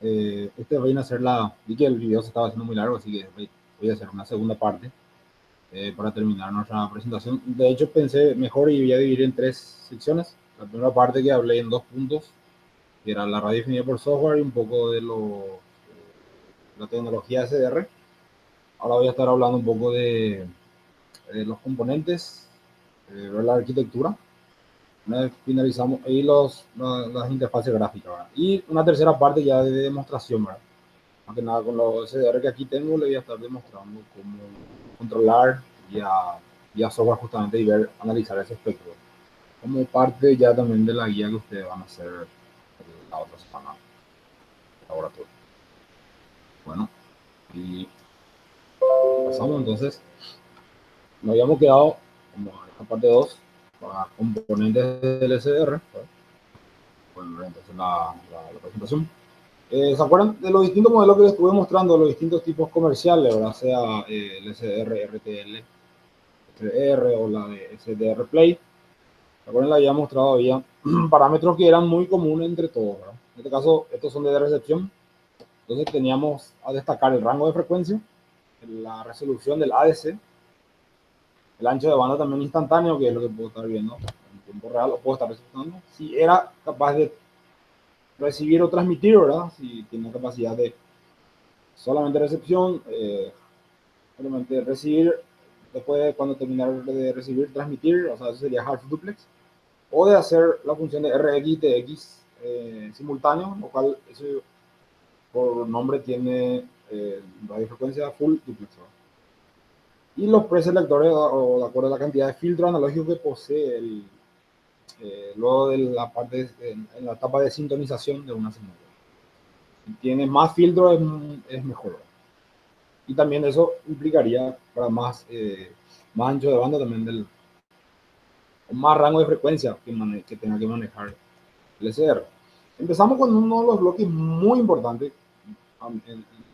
Este voy a hacer vi que el video se estaba haciendo muy largo, así que voy a hacer una segunda parte para terminar nuestra presentación. De hecho, pensé mejor y voy a dividir en tres secciones. La primera parte que hablé en 2 puntos, que era la radio definida por software y un poco de la tecnología SDR. Ahora voy a estar hablando un poco de los componentes, de la arquitectura. Una vez finalizamos ahí las interfaces gráficas, ¿verdad? Y una tercera parte ya de demostración, ¿verdad? Más que nada con los SDR que aquí tengo, le voy a estar demostrando cómo controlar ya software justamente y ver, analizar ese espectro. Como parte ya también de la guía que ustedes van a hacer la otra semana en laboratorio. Bueno, y pasamos entonces. Nos habíamos quedado como en esta parte 2 para componentes del SDR. Bueno, entonces la presentación. ¿Se acuerdan de los distintos modelos que les estuve mostrando, los distintos tipos comerciales, ¿verdad? Sea el SDR, RTL, SDR o la de SDR Play? ¿Se acuerdan? La había mostrado, había parámetros que eran muy comunes entre todos, ¿verdad? En este caso, estos son de recepción. Entonces teníamos a destacar el rango de frecuencia, la resolución del ADC, el ancho de banda también instantáneo, que es lo que puedo estar viendo en tiempo real, o puedo estar resultando. Si era capaz de recibir o transmitir, ¿verdad? Si tiene capacidad de solamente recepción, solamente recibir, después de cuando terminar de recibir, transmitir, o sea, eso sería half duplex, o de hacer la función de RX, TX simultáneo, lo cual eso por nombre tiene radiofrecuencia full duplex, ¿verdad? Y los preselectores, o de acuerdo a la cantidad de filtro analógico que posee luego de la parte en la etapa de sintonización de una señal. Si tiene más filtro es mejor. Y también eso implicaría para más ancho de banda también más rango de frecuencia que tenga que manejar el SR. Empezamos con uno de los bloques muy importantes,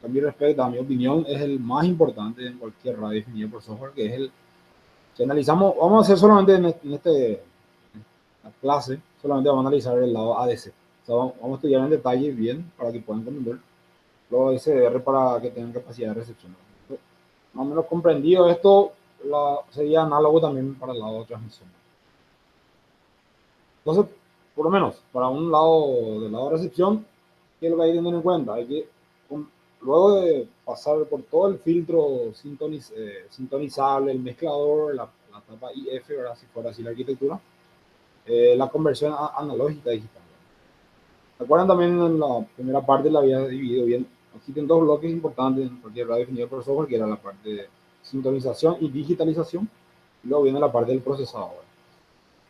a mi respecto, a mi opinión, es el más importante en cualquier radio definida por software, que es si analizamos, vamos a hacer solamente la clase, solamente vamos a analizar el lado ADC. O sea, vamos a estudiar en detalle bien para que puedan comprender los SDR para que tengan capacidad de recepción. Más o menos comprendido esto, sería análogo también para el lado de transmisión. Entonces, por lo menos, para un lado del lado de recepción, ¿qué es lo que hay que tener en cuenta? Hay que, luego de pasar por todo el filtro sintonizable, el mezclador, la etapa IF, ¿verdad? Si fuera así la arquitectura, la conversión analógica a digital. ¿Se acuerdan también en la primera parte la había dividido bien? Existen dos bloques importantes en cualquier radio definido por software, que era la parte de sintonización y digitalización, y luego viene la parte del procesador.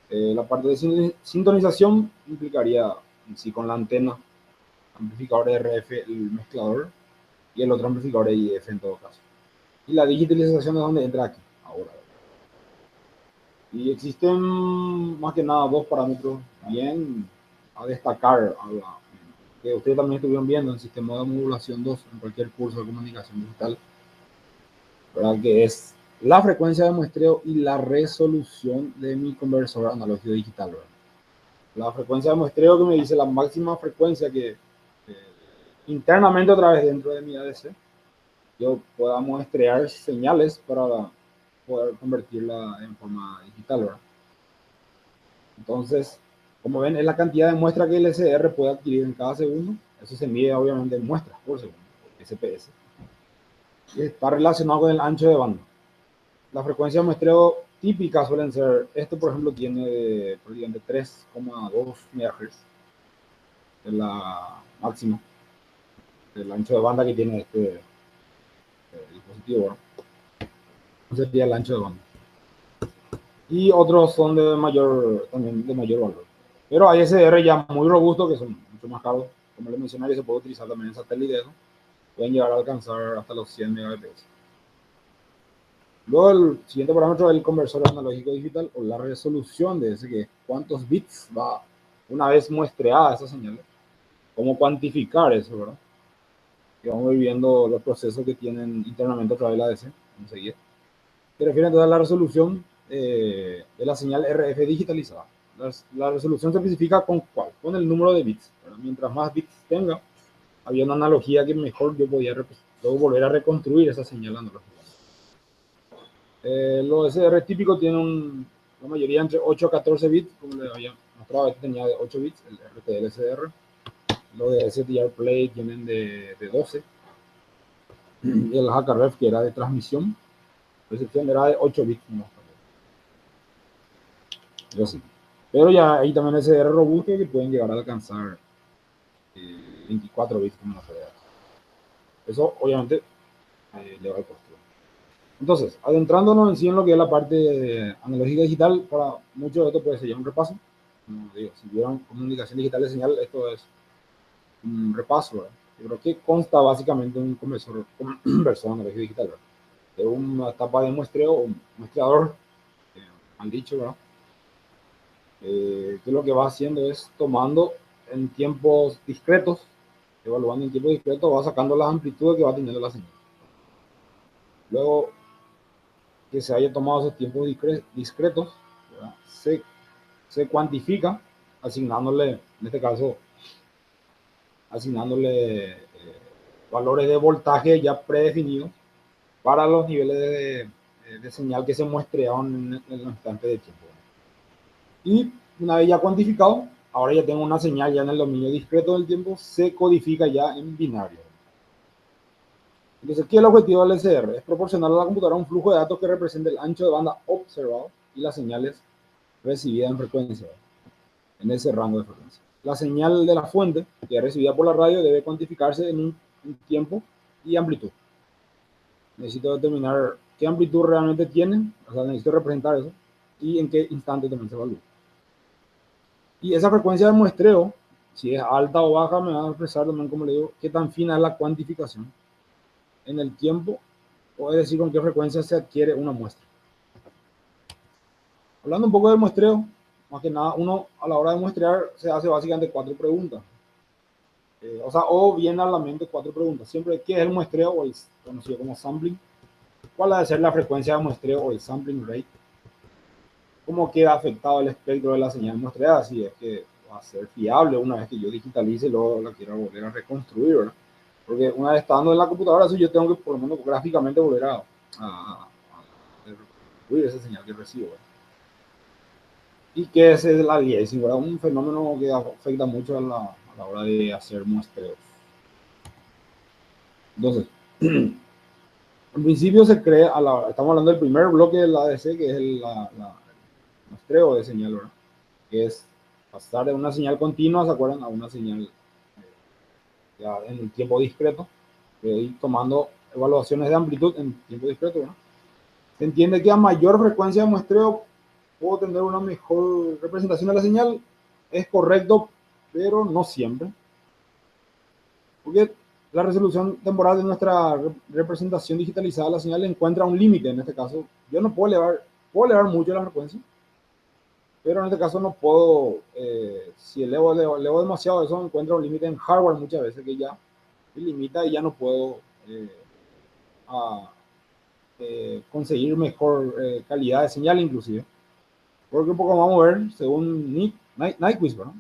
La parte de sintonización implicaría en sí con la antena, amplificador de RF, el mezclador, y el otro amplificador de IF en todo caso. Y la digitalización es donde entra aquí, ahora. Y existen más que nada dos parámetros bien a destacar, que ustedes también estuvieron viendo en sistema de modulación 2 en cualquier curso de comunicación digital, ¿verdad? Que es la frecuencia de muestreo y la resolución de mi conversor analógico digital, ¿verdad? La frecuencia de muestreo que me dice la máxima frecuencia que internamente otra vez dentro de mi ADC yo pueda muestrear señales para poder convertirla en forma digital, ¿verdad? Entonces, como ven, es la cantidad de muestra que el SDR puede adquirir en cada segundo. Eso se mide obviamente en muestras por segundo, SPS. Y está relacionado con el ancho de banda. La frecuencia de muestreo típica suelen ser, esto por ejemplo tiene prácticamente 3,2 MHz, es la máxima del ancho de banda que tiene este dispositivo, ¿no? Sería el ancho de banda. Y otros son también de mayor valor. Pero hay SDR ya muy robustos que son mucho más caros. Como les mencioné, que se puede utilizar también en satélite. Pueden llegar a alcanzar hasta los 100 Mbps. Luego el siguiente parámetro es el conversor analógico digital o la resolución de ese, que es cuántos bits va una vez muestreada esa señal. Cómo cuantificar eso, ¿verdad? Y vamos a ir viendo los procesos que tienen internamente a través de la ADC. Enseguida. Se refiere entonces a la resolución de la señal RF digitalizada. La resolución se especifica con cuál, con el número de bits, ¿verdad? Mientras más bits tenga, había una analogía que mejor yo podía luego volver a reconstruir esa señal analógica. Los SDR típicos tienen la mayoría entre 8 a 14 bits, como les había mostrado, este tenía de 8 bits, el RTL SDR. Los de SDR Play tienen de 12. Y el HKRF, que era de transmisión, recepción, era de 8 bits. Yo sí. Pero ya hay también SDR robusto que pueden llegar a alcanzar 24 bits como una FDR. Eso obviamente le va al costo. Entonces, adentrándonos en sí en lo que es la parte analógica digital, para muchos de esto puede ser un repaso. Como digo, si vieron comunicación digital de señal, esto es un repaso, ¿verdad? Yo creo que consta básicamente un conversor analógico digital, ¿verdad? De una etapa de muestreo, un muestreador, han dicho, ¿verdad? Que lo que va haciendo es tomando en tiempos discretos, evaluando en tiempos discretos, va sacando las amplitudes que va teniendo la señal. Luego que se haya tomado esos tiempos discretos, se cuantifica asignándole, en este caso, asignándole valores de voltaje ya predefinidos para los niveles de señal que se muestrearon en el instante de tiempo. Y una vez ya cuantificado, ahora ya tengo una señal ya en el dominio discreto del tiempo, se codifica ya en binario. Entonces, ¿qué es el objetivo del SR? Es proporcionar a la computadora un flujo de datos que represente el ancho de banda observado y las señales recibidas en frecuencia, en ese rango de frecuencia. La señal de la fuente, que es recibida por la radio, debe cuantificarse en un tiempo y amplitud. Necesito determinar qué amplitud realmente tiene, o sea, necesito representar eso, y en qué instante también se evalúa. Y esa frecuencia de muestreo, si es alta o baja, me va a expresar también, como le digo, qué tan fina es la cuantificación en el tiempo, o es decir, con qué frecuencia se adquiere una muestra. Hablando un poco del muestreo, más que nada, uno a la hora de muestrear se hace básicamente 4 preguntas. O viene a la mente 4 preguntas. Siempre, ¿qué es el muestreo o el conocido como sampling? ¿Cuál ha de ser la frecuencia de muestreo o el sampling rate? ¿Cómo queda afectado el espectro de la señal muestreada? Si es que va a ser fiable una vez que yo digitalice y luego la quiero volver a reconstruir, ¿verdad? Porque una vez estando en la computadora, eso yo tengo que por lo menos gráficamente volver a reconstruir esa señal que recibo, ¿verdad? Y que es el aliasing, ¿verdad? Un fenómeno que afecta mucho a la hora de hacer muestreos. Entonces, en principio se crea, estamos hablando del primer bloque del ADC, que es el muestreo de señal, ¿verdad? Que es pasar de una señal continua, ¿se acuerdan? A una señal ya en el tiempo discreto, ir tomando evaluaciones de amplitud en tiempo discreto, ¿verdad? Se entiende que a mayor frecuencia de muestreo puedo tener una mejor representación de la señal. Es correcto, pero no siempre. Porque la resolución temporal de nuestra representación digitalizada de la señal encuentra un límite. En este caso, yo no puedo elevar mucho la frecuencia, pero en este caso no puedo, si elevo demasiado, eso encuentra un límite en hardware muchas veces que ya me limita y ya no puedo conseguir mejor calidad de señal inclusive. Porque un poco vamos a ver, según Nyquist, ¿verdad?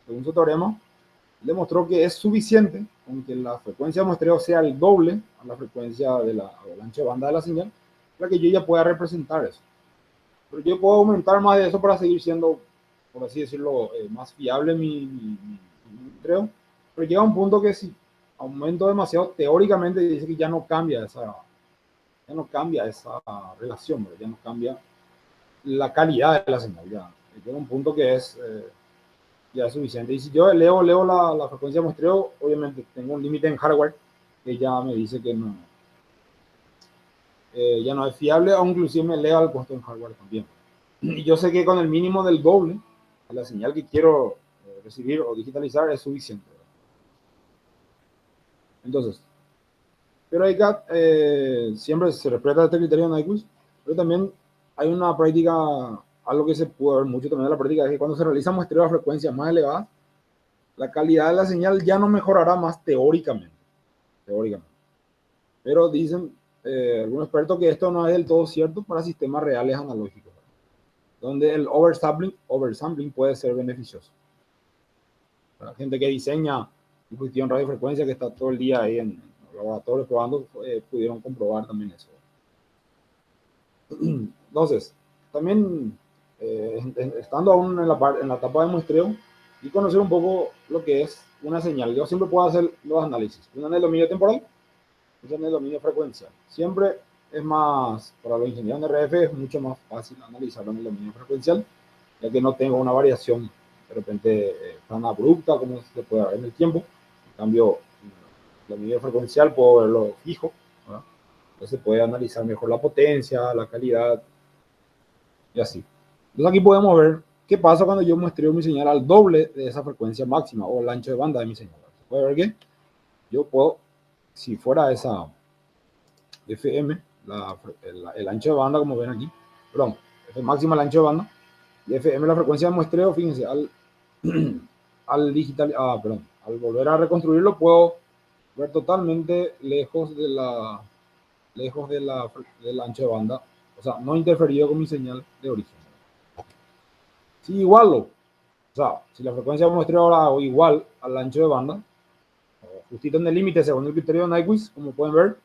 Según su teorema, demostró que es suficiente con que la frecuencia de muestreo sea el doble a la frecuencia de la ancho de banda de la señal, para que yo ya pueda representar eso. Pero yo puedo aumentar más de eso para seguir siendo, por así decirlo, más fiable mi muestreo. Pero llega un punto que si aumento demasiado, teóricamente dice que ya no cambia esa relación, ya no cambia la calidad de la señal. Ya llega un punto que ya es suficiente. Y si yo elevo la frecuencia de muestreo, obviamente tengo un límite en hardware que ya me dice que no, ya no es fiable, o inclusive me eleva el costo en hardware también. Y yo sé que con el mínimo del doble, la señal que quiero recibir o digitalizar es suficiente. Entonces, pero hay siempre se respeta este criterio de Nyquist, pero también hay una práctica, algo que se puede ver mucho también en la práctica, es que cuando se realiza muestreo a frecuencias más elevadas, la calidad de la señal ya no mejorará más teóricamente. Pero dicen algunos expertos que esto no es del todo cierto para sistemas reales analógicos, donde el oversampling puede ser beneficioso. Para la gente que diseña dispositivo en radiofrecuencia que está todo el día ahí en los laboratorios probando, pudieron comprobar también eso. Entonces, también estando aún en la etapa de muestreo y conocer un poco lo que es una señal. Yo siempre puedo hacer los análisis. Un anhelo medio temporal, un anhelo medio frecuencial. Siempre es más, para los ingenieros de RF es mucho más fácil analizar un anhelo medio frecuencial, ya que no tengo una variación de repente tan abrupta como se puede ver en el tiempo. En cambio, la medio frecuencial puedo verlo fijo, ¿verdad? Entonces puede analizar mejor la potencia, la calidad y así. Entonces aquí podemos ver qué pasa cuando yo muestreo mi señal al doble de esa frecuencia máxima o el ancho de banda de mi señal. Se puede ver que yo puedo, si fuera esa FM, el ancho de banda como ven aquí, perdón, F máxima el ancho de banda y FM la frecuencia de muestreo, fíjense, al digital, perdón, al volver a reconstruirlo puedo ver totalmente lejos del ancho de banda, o sea, no interferido con mi señal de origen. Si igualo, o sea, si la frecuencia de muestreo ahora hago igual al ancho de banda, justito en el límite según el criterio de Nyquist, como pueden ver,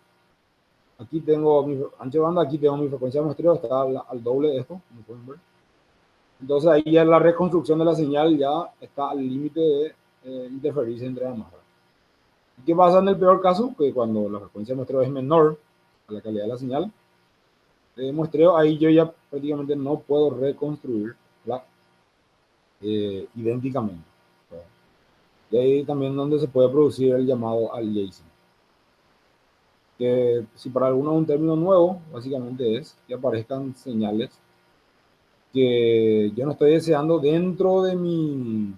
aquí tengo mi ancho de banda, aquí tengo mi frecuencia de muestreo, está al doble de esto, como pueden ver. Entonces ahí ya la reconstrucción de la señal ya está al límite de interferirse entre ambas. ¿Qué pasa en el peor caso? Que cuando la frecuencia de muestreo es menor a la calidad de la señal de muestreo, ahí yo ya prácticamente no puedo reconstruirla idénticamente. Y ahí también donde se puede producir el llamado aliasing. Que si para algunos es un término nuevo, básicamente es que aparezcan señales que yo no estoy deseando dentro de mi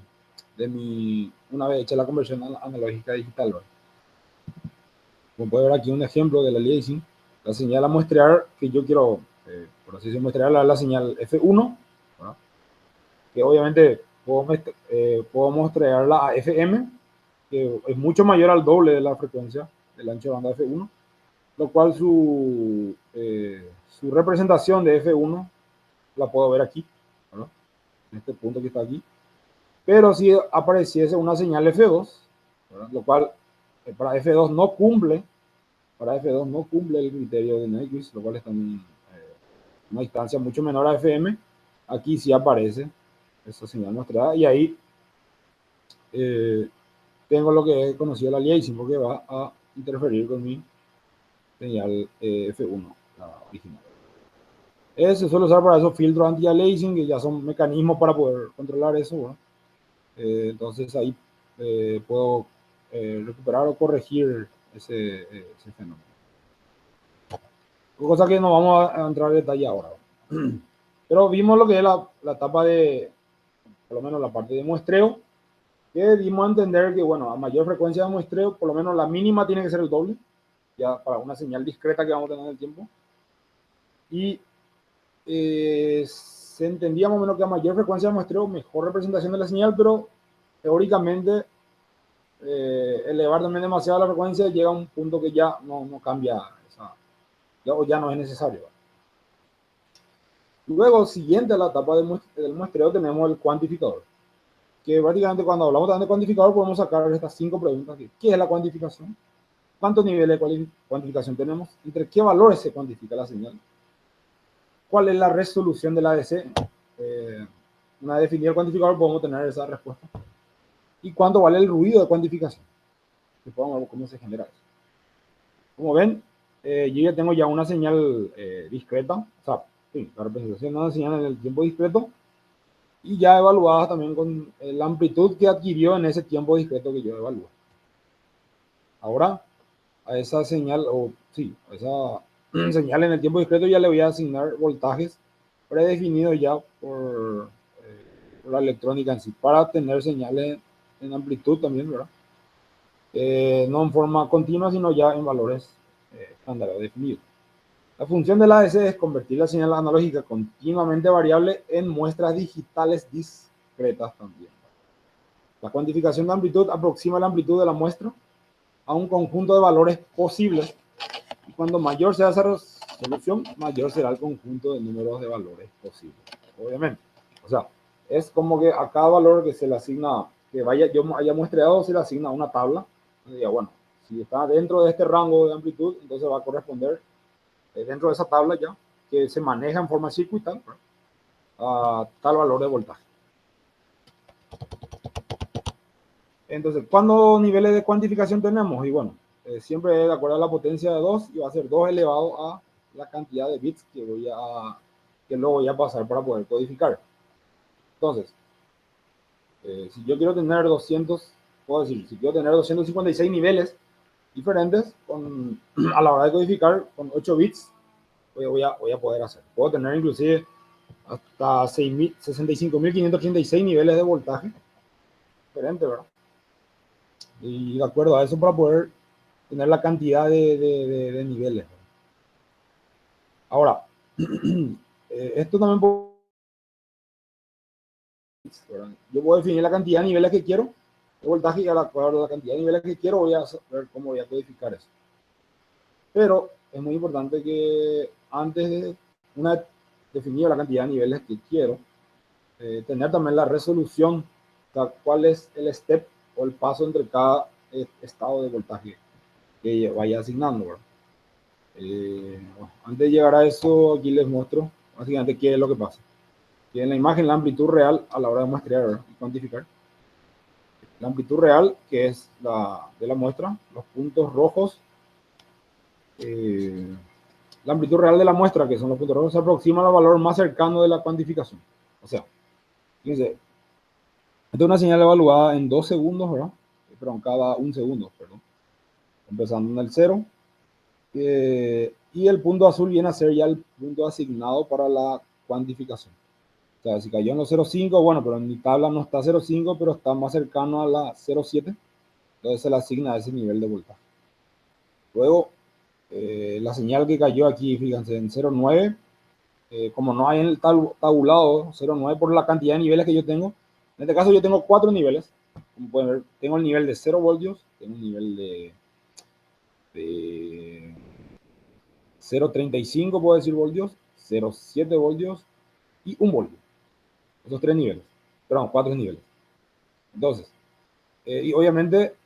una vez hecha la conversión analógica a digital, ¿verdad? Como puede ver aquí un ejemplo del aliasing, la señal a muestrear que yo quiero, por así decirlo, muestrear la señal F1, ¿verdad? Que obviamente puedo muestrearla a FM, que es mucho mayor al doble de la frecuencia del ancho de banda de F1, lo cual su representación de F1 la puedo ver aquí, ¿verdad? En este punto que está aquí. Pero si apareciese una señal F2, ¿verdad? Lo cual para F2 no cumple, el criterio de Nyquist, lo cual está en una distancia mucho menor a FM. Aquí sí aparece esa señal mostrada y ahí tengo lo que he conocido la aliasing, porque va a interferir con mi señal F1, la original. Se suele usar para esos filtros anti-aliasing, que ya son mecanismos para poder controlar eso, ¿no? Entonces ahí puedo recuperar o corregir ese fenómeno. Cosa que no vamos a entrar en detalle ahora. Pero vimos lo que es la etapa de, por lo menos la parte de muestreo, que dimos a entender que, bueno, a mayor frecuencia de muestreo, por lo menos la mínima tiene que ser el doble, ya para una señal discreta que vamos a tener en el tiempo. Y se entendía más o menos que a mayor frecuencia de muestreo, mejor representación de la señal, pero teóricamente elevar también demasiado la frecuencia llega a un punto que ya no cambia, ya no es necesario. Luego, siguiente a la etapa del muestreo, tenemos el cuantificador. Que prácticamente cuando hablamos también de cuantificador podemos sacar estas 5 preguntas. ¿Qué es la cuantificación? ¿Cuántos niveles de cuantificación tenemos? ¿Entre qué valores se cuantifica la señal? ¿Cuál es la resolución de la ADC? Una vez definido el cuantificador podemos tener esa respuesta. ¿Y cuánto vale el ruido de cuantificación? Que podamos ver cómo se genera eso. Como ven, yo ya tengo ya una señal discreta, o sea, sí, la representación de una señal en el tiempo discreto, y ya evaluada también con la amplitud que adquirió en ese tiempo discreto que yo evalúo. Ahora, a esa señal, a esa señal en el tiempo discreto ya le voy a asignar voltajes predefinidos ya por la electrónica en sí, para tener señales en amplitud también, ¿verdad? No en forma continua, sino ya en valores estándar definidos. La función de la ADC es convertir la señal analógica continuamente variable en muestras digitales discretas también. La cuantificación de amplitud aproxima la amplitud de la muestra a un conjunto de valores posibles, y cuando mayor sea esa resolución, mayor será el conjunto de números de valores posibles, obviamente. O sea, es como que a cada valor que se le asigna, que yo haya muestreado se le asigna una tabla. Diga, bueno, si está dentro de este rango de amplitud, entonces va a corresponder dentro de esa tabla ya, que se maneja en forma circuital, a tal valor de voltaje. Entonces, ¿cuántos niveles de cuantificación tenemos? Y bueno, siempre de acuerdo a la potencia de 2, y va a ser 2 elevado a la cantidad de bits que luego voy a pasar para poder codificar. Entonces, si yo quiero tener 200, puedo decir, si quiero tener 256 niveles diferentes a la hora de codificar con 8 bits, voy a poder hacer. Puedo tener inclusive hasta 65.536 niveles de voltaje diferentes, ¿verdad? Y de acuerdo a eso para poder tener la cantidad de niveles. Ahora, esto también yo puedo definir la cantidad de niveles que quiero de voltaje, y a la cantidad de niveles que quiero voy a ver cómo voy a codificar eso. Pero es muy importante que antes de una vez definido la cantidad de niveles que quiero, tener también la resolución, o sea, cuál es el step o el paso entre cada estado de voltaje que vaya asignando, ¿verdad? Bueno, antes de llegar a eso, aquí les muestro básicamente qué es lo que pasa. Aquí en la imagen, la amplitud real a la hora de muestrear, ¿verdad?, y cuantificar. La amplitud real, que es la de la muestra, los puntos rojos. La amplitud real de la muestra, que son los puntos rojos, se aproxima al valor más cercano de la cuantificación. O sea, fíjense, esta es una señal evaluada en 2 segundos, ¿verdad? Perdón, cada 1 segundo, perdón. Empezando en el 0. Y el punto azul viene a ser ya el punto asignado para la cuantificación. O sea, si cayó en los 0,5, bueno, pero en mi tabla no está 0,5, pero está más cercano a la 0,7, entonces se le asigna ese nivel de voltaje. Luego, la señal que cayó aquí, fíjense, en 0,9, como no hay en el tabulado 0,9 por la cantidad de niveles que yo tengo, en este caso yo tengo 4 niveles. Como pueden ver, tengo el nivel de 0 voltios, tengo un nivel de 0,35, puedo decir, voltios, 0,7 voltios y 1 voltio. Esos 3 niveles, perdón, 4 niveles. Entonces, y obviamente,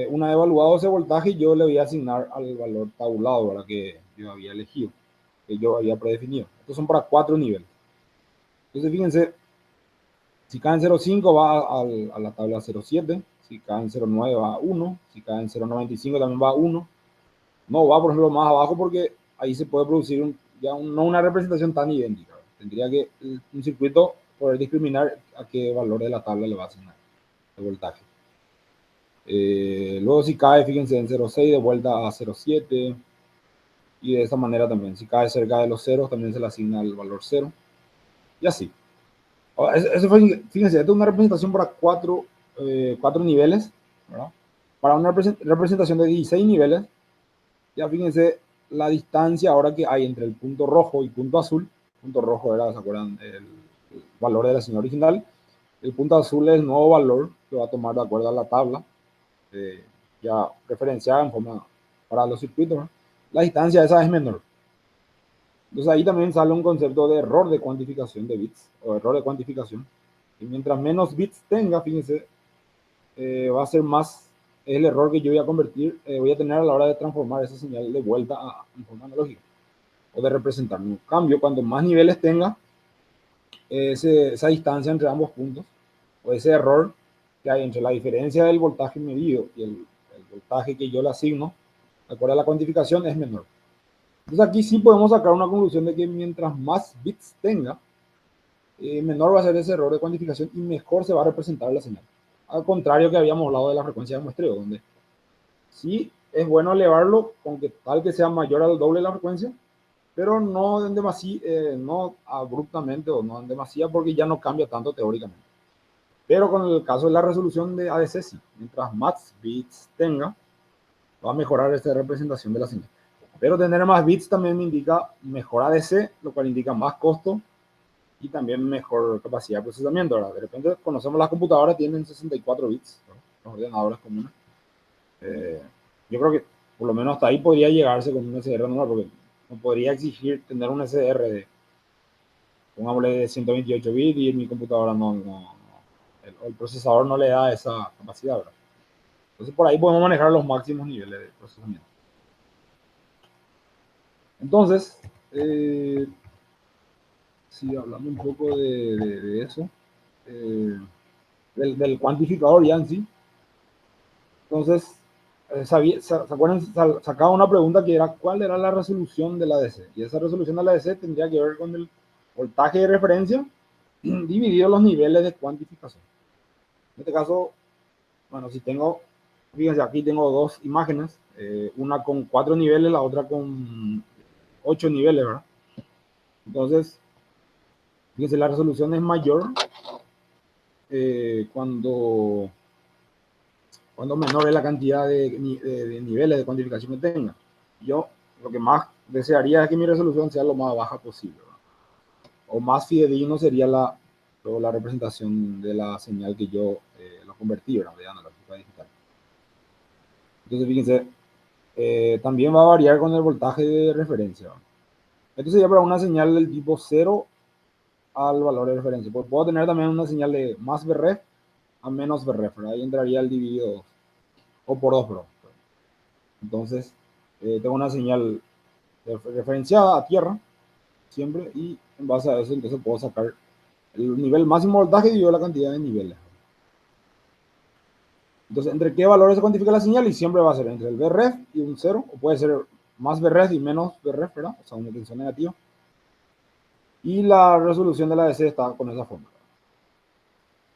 una vez evaluado ese voltaje, yo le voy a asignar al valor tabulado, ¿verdad?, que yo había elegido, que yo había predefinido. Estos son para 4 niveles. Entonces, fíjense, si cae en 0,5 va a la tabla 0,7, si cae en 0,9 va a 1, si cae en 0,95 también va a 1. No va, por ejemplo, más abajo, porque ahí se puede producir no una representación tan idéntica. Tendría que un circuito poder discriminar a qué valor de la tabla le va a asignar el voltaje. Luego si cae, fíjense, en 0,6 de vuelta a 0,7, y de esta manera también, si cae cerca de los ceros también se le asigna el valor 0, y así. Fíjense, esto es una representación para 4 niveles, ¿verdad? Para una representación de 16 niveles, ya fíjense la distancia ahora que hay entre el punto rojo y punto azul. El punto rojo era, ¿se acuerdan?, el valor de la señal original. El punto azul es el nuevo valor que va a tomar de acuerdo a la tabla, ya referenciada en forma para los circuitos, ¿no? La distancia esa es menor. Entonces ahí también sale un concepto de error de cuantificación de bits, o error de cuantificación. Y mientras menos bits tenga, fíjense, va a ser más el error que yo voy a convertir, voy a tener a la hora de transformar esa señal de vuelta en forma analógica, o de representar. En cambio, cuando más niveles tenga, esa distancia entre ambos puntos, o ese error que hay entre la diferencia del voltaje medido y el voltaje que yo le asigno, de acuerdo a la cuantificación, es menor. Entonces aquí sí podemos sacar una conclusión de que mientras más bits tenga, menor va a ser ese error de cuantificación y mejor se va a representar la señal. Al contrario que habíamos hablado de la frecuencia de muestreo, donde sí es bueno elevarlo con que tal que sea mayor al doble de la frecuencia, pero no en demasía, no abruptamente o no en demasía, porque ya no cambia tanto teóricamente. Pero con el caso de la resolución de ADC, sí, mientras más bits tenga, va a mejorar esta representación de la señal. Pero tener más bits también me indica mejor ADC, lo cual indica más costo y también mejor capacidad de procesamiento. Ahora, de repente conocemos las computadoras tienen 64 bits, ¿no?, los ordenadores comunes. Yo creo que por lo menos hasta ahí podría llegarse con un SDR normal, porque no podría exigir tener un SDR pongámosle, de 128 bits, y en mi computadora no el procesador no le da esa capacidad, ¿verdad? Entonces por ahí podemos manejar los máximos niveles de procesamiento. Entonces, sí, hablando un poco de eso, del cuantificador ya en sí. Entonces, ¿se acuerdan? Sacaba una pregunta que era ¿cuál era la resolución de la DC? Y esa resolución de la DC tendría que ver con el voltaje de referencia dividido los niveles de cuantificación. En este caso, bueno, si tengo, fíjense, aquí tengo dos imágenes, una con 4 niveles, la otra con 8 niveles, ¿verdad? Entonces, fíjense, la resolución es mayor cuando menor es la cantidad de niveles de cuantificación que tenga. Yo lo que más desearía es que mi resolución sea lo más baja posible, ¿verdad? O más fidedigno sería la representación de la señal que yo lo convertí, ¿verdad? De analógica a digital. Entonces, fíjense, también va a variar con el voltaje de referencia, ¿verdad? Esto sería para una señal del tipo 0 al valor de referencia. Pues puedo tener también una señal de más Vref a menos Vref, ¿verdad? Ahí entraría el dividido 2, o por 2, bro. Entonces, tengo una señal referenciada a tierra siempre, y en base a eso entonces puedo sacar el nivel máximo de voltaje y yo la cantidad de niveles. Entonces, ¿entre qué valores se cuantifica la señal? Y siempre va a ser entre el Vref y un 0, o puede ser más Vref y menos Vref, ¿verdad? O sea, una tensión negativa. Y la resolución de la DC está con esa forma.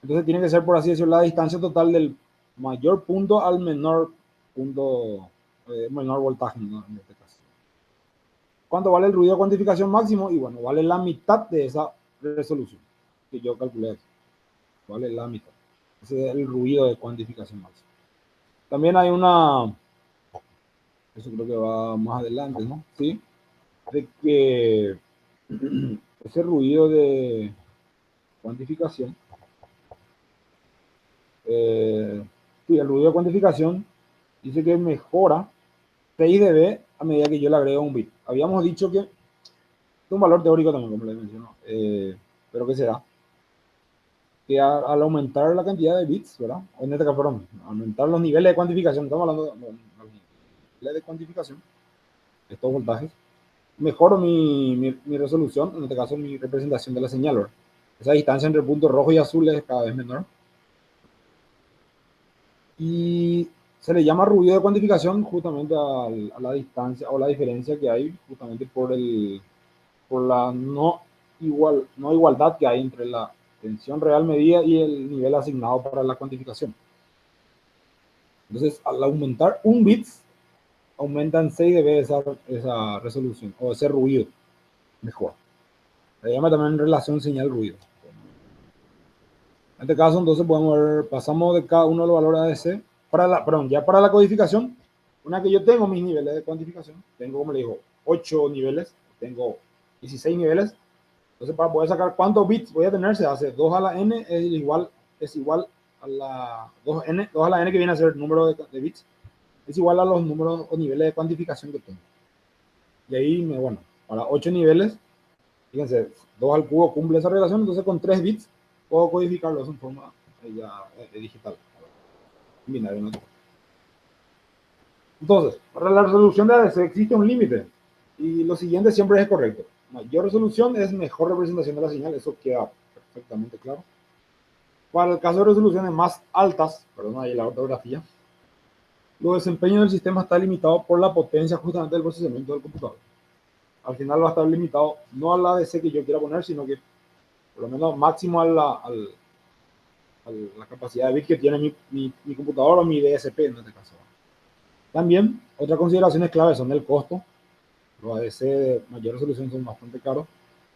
Entonces tiene que ser, por así decirlo, la distancia total del mayor punto al menor punto, menor voltaje, ¿no? En este caso. ¿Cuánto vale el ruido de cuantificación máximo? Y bueno, vale la mitad de esa resolución que yo calculé aquí. Vale la mitad. Ese es el ruido de cuantificación máxima. También hay una, eso creo que va más adelante, ¿no? Sí, de que ese ruido de cuantificación, sí, el ruido de cuantificación dice que mejora 6 dB a medida que yo le agrego un bit. Habíamos dicho que es un valor teórico también, como les menciono, pero ¿qué será? Que al aumentar la cantidad de bits, ¿verdad? O en este caso, perdón, aumentar los niveles de cuantificación, estamos hablando de los niveles de cuantificación, estos voltajes, mejoro mi resolución, en este caso mi representación de la señal, ¿verdad? Esa distancia entre puntos rojos y azules es cada vez menor. Y se le llama ruido de cuantificación justamente a la distancia o la diferencia que hay justamente por la no igualdad que hay entre la tensión real medida y el nivel asignado para la cuantificación. Entonces, al aumentar un bit, aumentan 6 dB esa resolución o ese ruido mejor. Se llama también relación señal-ruido. En este caso, entonces podemos ver, pasamos de cada uno de los valores ADC ya para la codificación. Una que yo tengo mis niveles de cuantificación, tengo, como le digo, 8 niveles, tengo 16 niveles. Entonces, para poder sacar cuántos bits voy a tener, se hace 2 a la n es igual a la 2n, 2 a la n, que viene a ser el número de bits, es igual a los números o niveles de cuantificación que tengo. Y ahí, bueno, para 8 niveles, fíjense, 2 al cubo cumple esa relación, entonces con 3 bits puedo codificarlos en forma ya digital. Binario, ¿no? Entonces, para la resolución de ADC existe un límite, y lo siguiente siempre es correcto. Mayor resolución es mejor representación de la señal, eso queda perfectamente claro. Para el caso de resoluciones más altas, perdón, ahí la ortografía, los desempeños del sistema está limitado por la potencia justamente del procesamiento del computador. Al final va a estar limitado no a la ADC que yo quiera poner, sino que por lo menos máximo a la capacidad de bit que tiene mi computador o mi DSP en este caso. También, otras consideraciones claves son el costo. Los ADC de mayor resolución son bastante caros.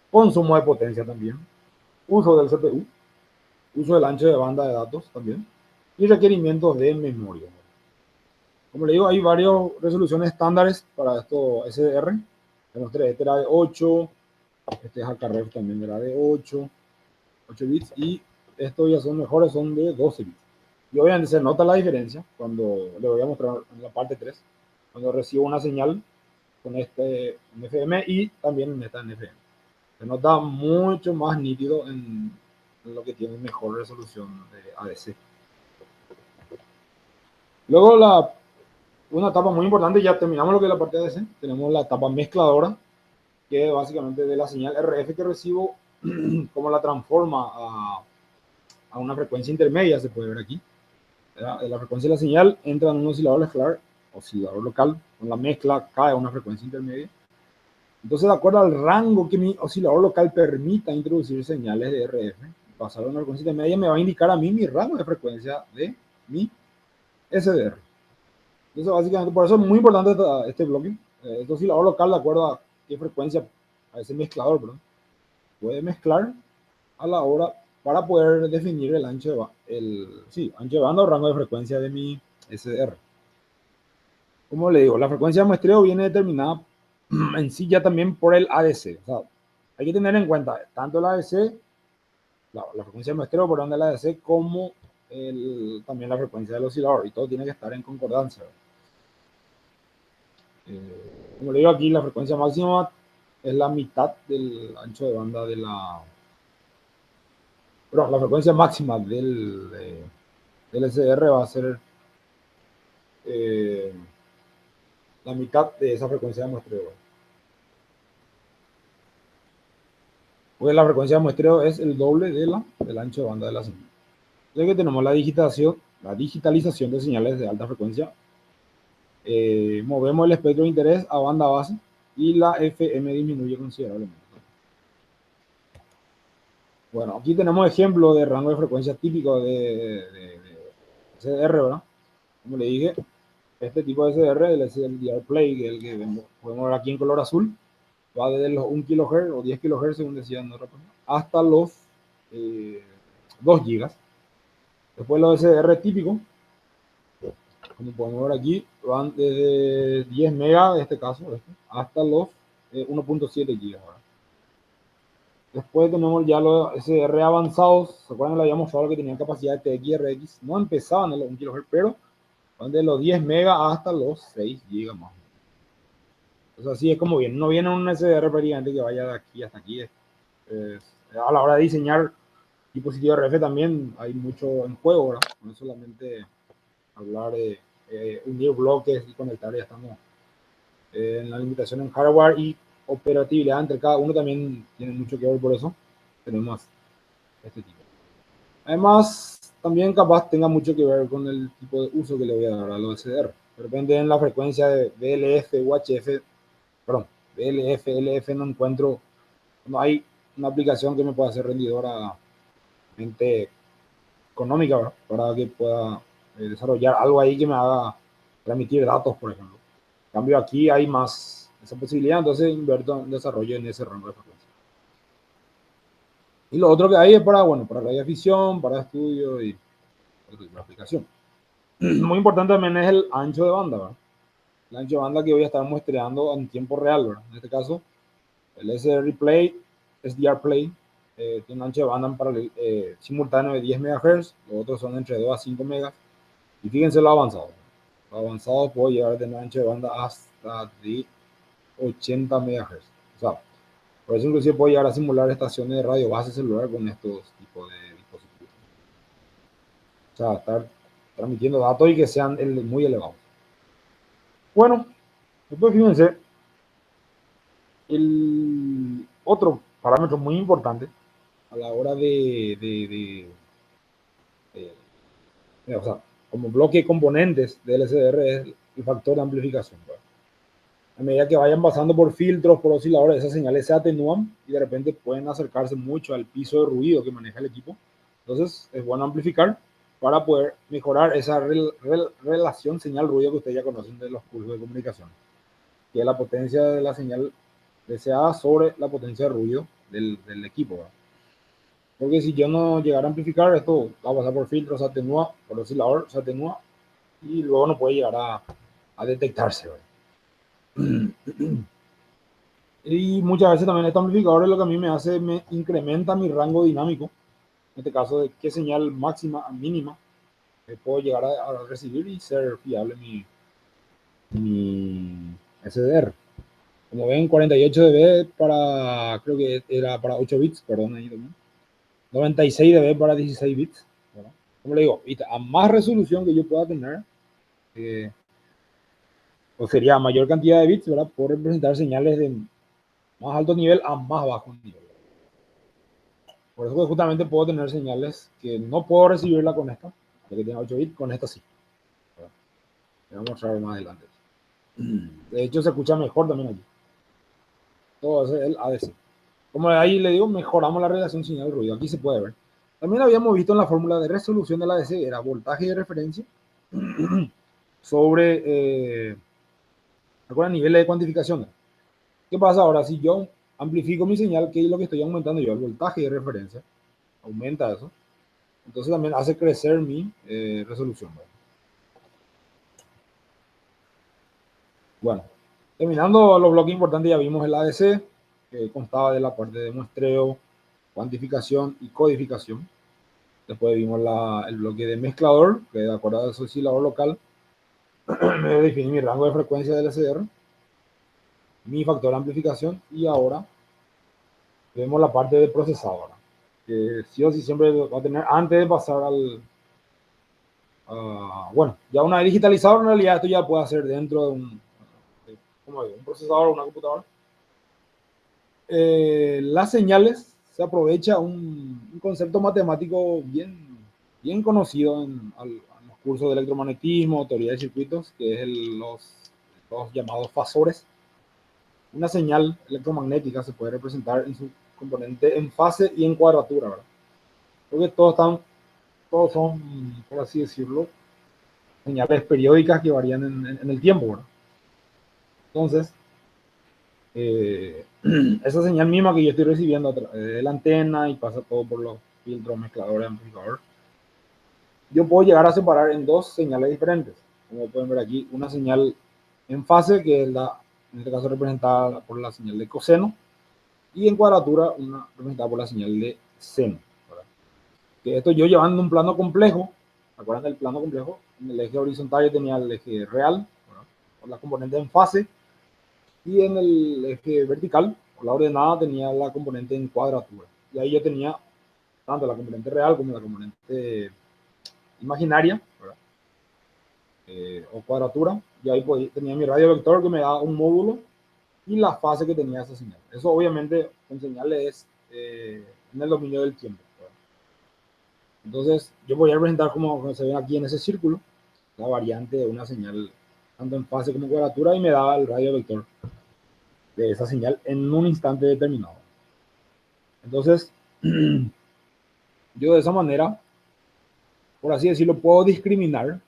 Consumo de potencia también. Uso del CPU. Uso del ancho de banda de datos también. Y requerimientos de memoria. Como le digo, hay varias resoluciones estándares para esto SDR. Tenemos 3, este era de 8, este es Alcarref también era de 8 bits, y estos ya son mejores, son de 12 bits. Y obviamente se nota la diferencia cuando le voy a mostrar en la parte 3, cuando recibo una señal con este FM y también en esta NFM. Se nota mucho más nítido lo que tiene mejor resolución de ADC. Luego una etapa muy importante, ya terminamos lo que es la parte de ADC, tenemos la etapa mezcladora, que es básicamente de la señal RF que recibo, cómo la transforma a una frecuencia intermedia, se puede ver aquí. La frecuencia de la señal entra en un oscilador local, con la mezcla cae a una frecuencia intermedia. Entonces, de acuerdo al rango que mi oscilador local permita introducir señales de RF, pasar a una frecuencia intermedia me va a indicar a mí mi rango de frecuencia de mi SDR. Entonces, básicamente, por eso es muy importante este bloque. Este oscilador local, de acuerdo a qué frecuencia, a ese mezclador, perdón, puede mezclar a la hora para poder definir el ancho de banda o rango de frecuencia de mi SDR. Como le digo, la frecuencia de muestreo viene determinada en sí ya también por el ADC. O sea, hay que tener en cuenta tanto el ADC, la frecuencia de muestreo, por donde el ADC, como también la frecuencia del oscilador. Y todo tiene que estar en concordancia. Como le digo aquí, la frecuencia máxima es la mitad del ancho de banda de la frecuencia máxima del SDR va a ser eh, la mitad de esa frecuencia de muestreo. Pues la frecuencia de muestreo es el doble del ancho de banda de la señal. Entonces que tenemos la digitalización de señales de alta frecuencia. Movemos el espectro de interés a banda base y la FM disminuye considerablemente. Bueno, aquí tenemos ejemplo de rango de frecuencia típico de SDR, ¿verdad? Como le dije, este tipo de SDR es el DR Play, que es el que podemos ver aquí en color azul, va desde los 1 kHz o 10 kHz, según decían en otra página, hasta los 2 GB. Después los SDR típicos, como podemos ver aquí, van desde 10 megas, en este caso, hasta los 1.7 GB. Después tenemos ya los SDR avanzados. ¿Se acuerdan que le habíamos mostrado que tenían capacidad de TX y RX? No empezaban en los 1 kHz, pero van de los 10 megas hasta los 6 GB más. Entonces así es como viene. No viene un SDR prácticamente que vaya de aquí hasta aquí. A la hora de diseñar dispositivos RF también hay mucho en juego, ¿verdad? No es solamente hablar de unir bloques y conectar, ya estamos en la limitación en hardware y operatividad entre cada uno también tiene mucho que ver, por eso tenemos este tipo. Además, también capaz tenga mucho que ver con el tipo de uso que le voy a dar a los SDR. De repente en la frecuencia de VLF, UHF, perdón, VLF, LF no encuentro, no hay una aplicación que me pueda hacer rendidora económica, ¿verdad? Para que pueda desarrollar algo ahí que me haga transmitir datos, por ejemplo. En cambio, aquí hay más esa posibilidad, entonces invierto en desarrollo en ese rango de frecuencia. Y lo otro que hay es para radioafición, para estudio y la aplicación. Muy importante también es el ancho de banda, ¿verdad? El ancho de banda que voy a estar muestreando en tiempo real, ¿verdad? En este caso, el SDR Play, tiene un ancho de banda simultáneo de 10 MHz, los otros son entre 2 a 5 MHz. Y fíjense lo avanzado. Lo avanzado puedo llegar a tener ancho de banda hasta de 80 MHz. O sea, por eso inclusive puedo llegar a simular estaciones de radio base celular con estos tipos de dispositivos. O sea, estar transmitiendo datos y que sean muy elevados. Bueno, después fíjense, el otro parámetro muy importante a la hora o sea, como bloque de componentes del SDR es el factor de amplificación. ¿Verdad? A medida que vayan pasando por filtros, por osciladores, esas señales se atenúan y de repente pueden acercarse mucho al piso de ruido que maneja el equipo. Entonces es bueno amplificar para poder mejorar esa relación señal-ruido que ustedes ya conocen de los cursos de comunicación, que es la potencia de la señal deseada sobre la potencia de ruido del equipo. ¿Verdad? Porque si yo no llegara a amplificar, esto va a pasar por filtros, se atenúa, por oscilador, se atenúa y luego no puede llegar a detectarse. Y muchas veces también este amplificador es lo que a mí me incrementa mi rango dinámico, en este caso de qué señal máxima, mínima, puedo llegar a recibir y ser fiable mi SDR. Como ven, 48 dB creo que era para 8 bits, perdón ahí también. 96 dB para 16 bits, ¿verdad? Como le digo, a más resolución que yo pueda tener, o sería mayor cantidad de bits, ¿verdad? Puedo representar señales de más alto nivel a más bajo nivel. Por eso justamente puedo tener señales que no puedo recibirla con esta, ya que tiene 8 bits, con esta sí. ¿Verdad? Voy a mostrar más adelante. De hecho, se escucha mejor también aquí. Todo eso es el ADC. Como ahí le digo, mejoramos la relación señal-ruido. Aquí se puede ver. También habíamos visto en la fórmula de resolución de la ADC, era voltaje de referencia sobre niveles de cuantificación. ¿Qué pasa ahora? Si yo amplifico mi señal, ¿qué es lo que estoy aumentando yo? El voltaje de referencia. Aumenta eso. Entonces también hace crecer mi resolución. Bueno, terminando los bloques importantes, ya vimos el ADC, que constaba de la parte de muestreo, cuantificación y codificación. Después vimos el bloque de mezclador, que de acuerdo al oscilador local, me definí mi rango de frecuencia del SDR, mi factor de amplificación, y ahora vemos la parte de procesador, que sí o sí siempre va a tener, antes de pasar bueno, ya una vez digitalizado, en realidad esto ya puede hacer dentro de un procesador o una computadora. Las señales se aprovecha un concepto matemático bien conocido en los cursos de electromagnetismo, teoría de circuitos, que es los llamados fasores. Una señal electromagnética se puede representar en su componente en fase y en cuadratura, ¿verdad? Porque todos son, por así decirlo, señales periódicas que varían en el tiempo, ¿verdad? Entonces, esa señal misma que yo estoy recibiendo de la antena y pasa todo por los filtros, mezcladores, amplificador, yo puedo llegar a separar en dos señales diferentes. Como pueden ver aquí, una señal en fase, que es en este caso representada por la señal de coseno, y en cuadratura, una representada por la señal de seno. ¿Verdad? Que esto yo llevando un plano complejo, ¿se acuerdan del plano complejo? En el eje horizontal yo tenía el eje real, ¿verdad? Con la componente en fase, y en el eje vertical, o la ordenada, tenía la componente en cuadratura. Y ahí yo tenía tanto la componente real como la componente imaginaria, ¿verdad? O cuadratura, y ahí tenía mi radio vector que me da un módulo y la fase que tenía esa señal. Eso obviamente con señales en el dominio del tiempo, ¿verdad? Entonces yo voy a representar como se ve aquí en ese círculo, la variante de una señal tanto en fase como en cuadratura, y me da el radio vector de esa señal en un instante determinado. Entonces, yo de esa manera, por así decirlo, puedo discriminar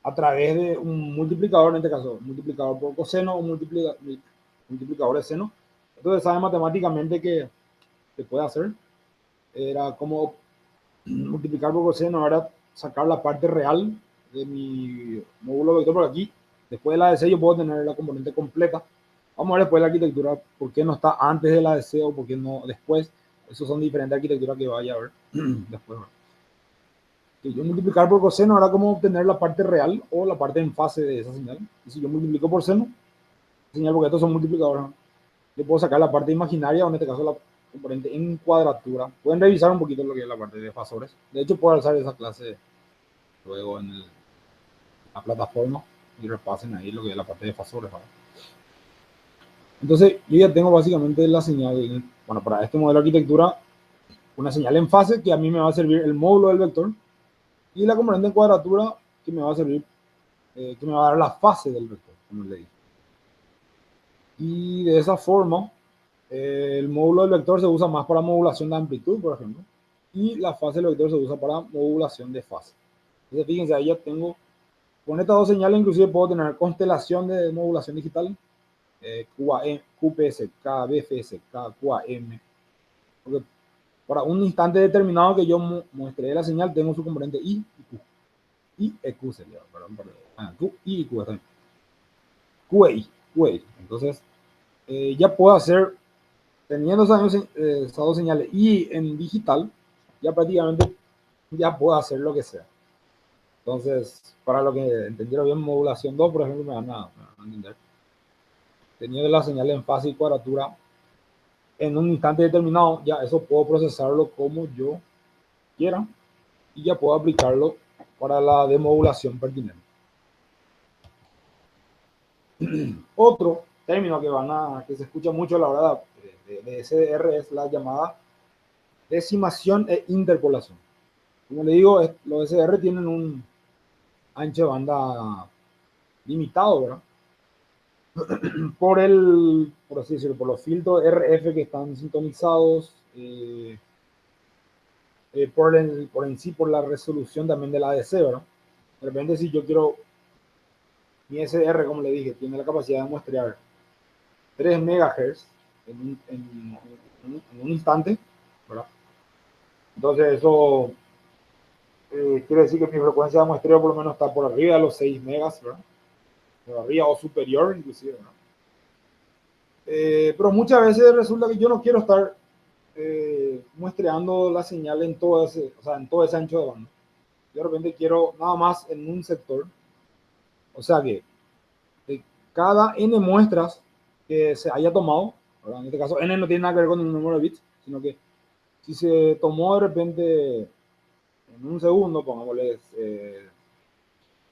a través de un multiplicador, en este caso, multiplicador por coseno o multiplicador de seno. Entonces, sabe matemáticamente que se puede hacer. Era como multiplicar por coseno, era sacar la parte real de mi módulo vector por aquí. Después de la ADC yo puedo tener la componente completa. Vamos a ver después la arquitectura, por qué no está antes de la ADC o por qué no después. Esos son diferentes arquitecturas que vaya a ver después. Si yo multiplicar por coseno era como obtener la parte real o la parte en fase de esa señal. Y si yo multiplico por seno, señal, porque estos son multiplicadores, ¿no? Yo puedo sacar la parte imaginaria, o en este caso la componente en cuadratura. Pueden revisar un poquito lo que es la parte de fasores. De hecho, puedo alzar esa clase luego en la plataforma y repasen ahí lo que es la parte de fasores, ¿verdad? Entonces, yo ya tengo básicamente la señal, bueno, para este modelo de arquitectura, una señal en fase que a mí me va a servir el módulo del vector, y la componente en cuadratura que me va a servir, que me va a dar la fase del vector, como le dije. Y de esa forma, el módulo del vector se usa más para modulación de amplitud, por ejemplo, y la fase del vector se usa para modulación de fase. Entonces, fíjense, ahí ya tengo, con estas dos señales, inclusive puedo tener constelación de modulación digital, QAM, QPS, KBFS, KQAM, porque para un instante determinado que yo muestre la señal, tengo su componente I y Q. I, EQ sería, perdón. Q, I y Q también. QI, QI. Entonces, ya puedo hacer, teniendo esas dos señales y en digital, ya prácticamente ya puedo hacer lo que sea. Entonces, para lo que entendieron bien, modulación 2, por ejemplo, me van a entender. Teniendo la señal en fase y cuadratura, en un instante determinado, ya eso puedo procesarlo como yo quiera y ya puedo aplicarlo para la demodulación pertinente. Otro término que se escucha mucho a la hora de SDR es la llamada decimación e interpolación. Como le digo, los SDR tienen un ancho de banda limitado, ¿verdad? Por así decirlo, por los filtros RF que están sintonizados, por en sí, por la resolución también de la ADC, ¿verdad? De repente, si yo quiero, mi SDR, como le dije, tiene la capacidad de muestrear 3 MHz en un instante, ¿verdad? Entonces, eso quiere decir que mi frecuencia de muestreo por lo menos está por arriba de los 6 megas, ¿verdad? Por arriba o superior, inclusive, ¿verdad? Pero muchas veces resulta que yo no quiero estar muestreando la señal en todo ese, o sea, en todo ese ancho de banda. Yo de repente quiero nada más en un sector. O sea que de cada n muestras que se haya tomado, ¿verdad? En este caso n no tiene nada que ver con el número de bits, sino que si se tomó de repente en un segundo, pongámosle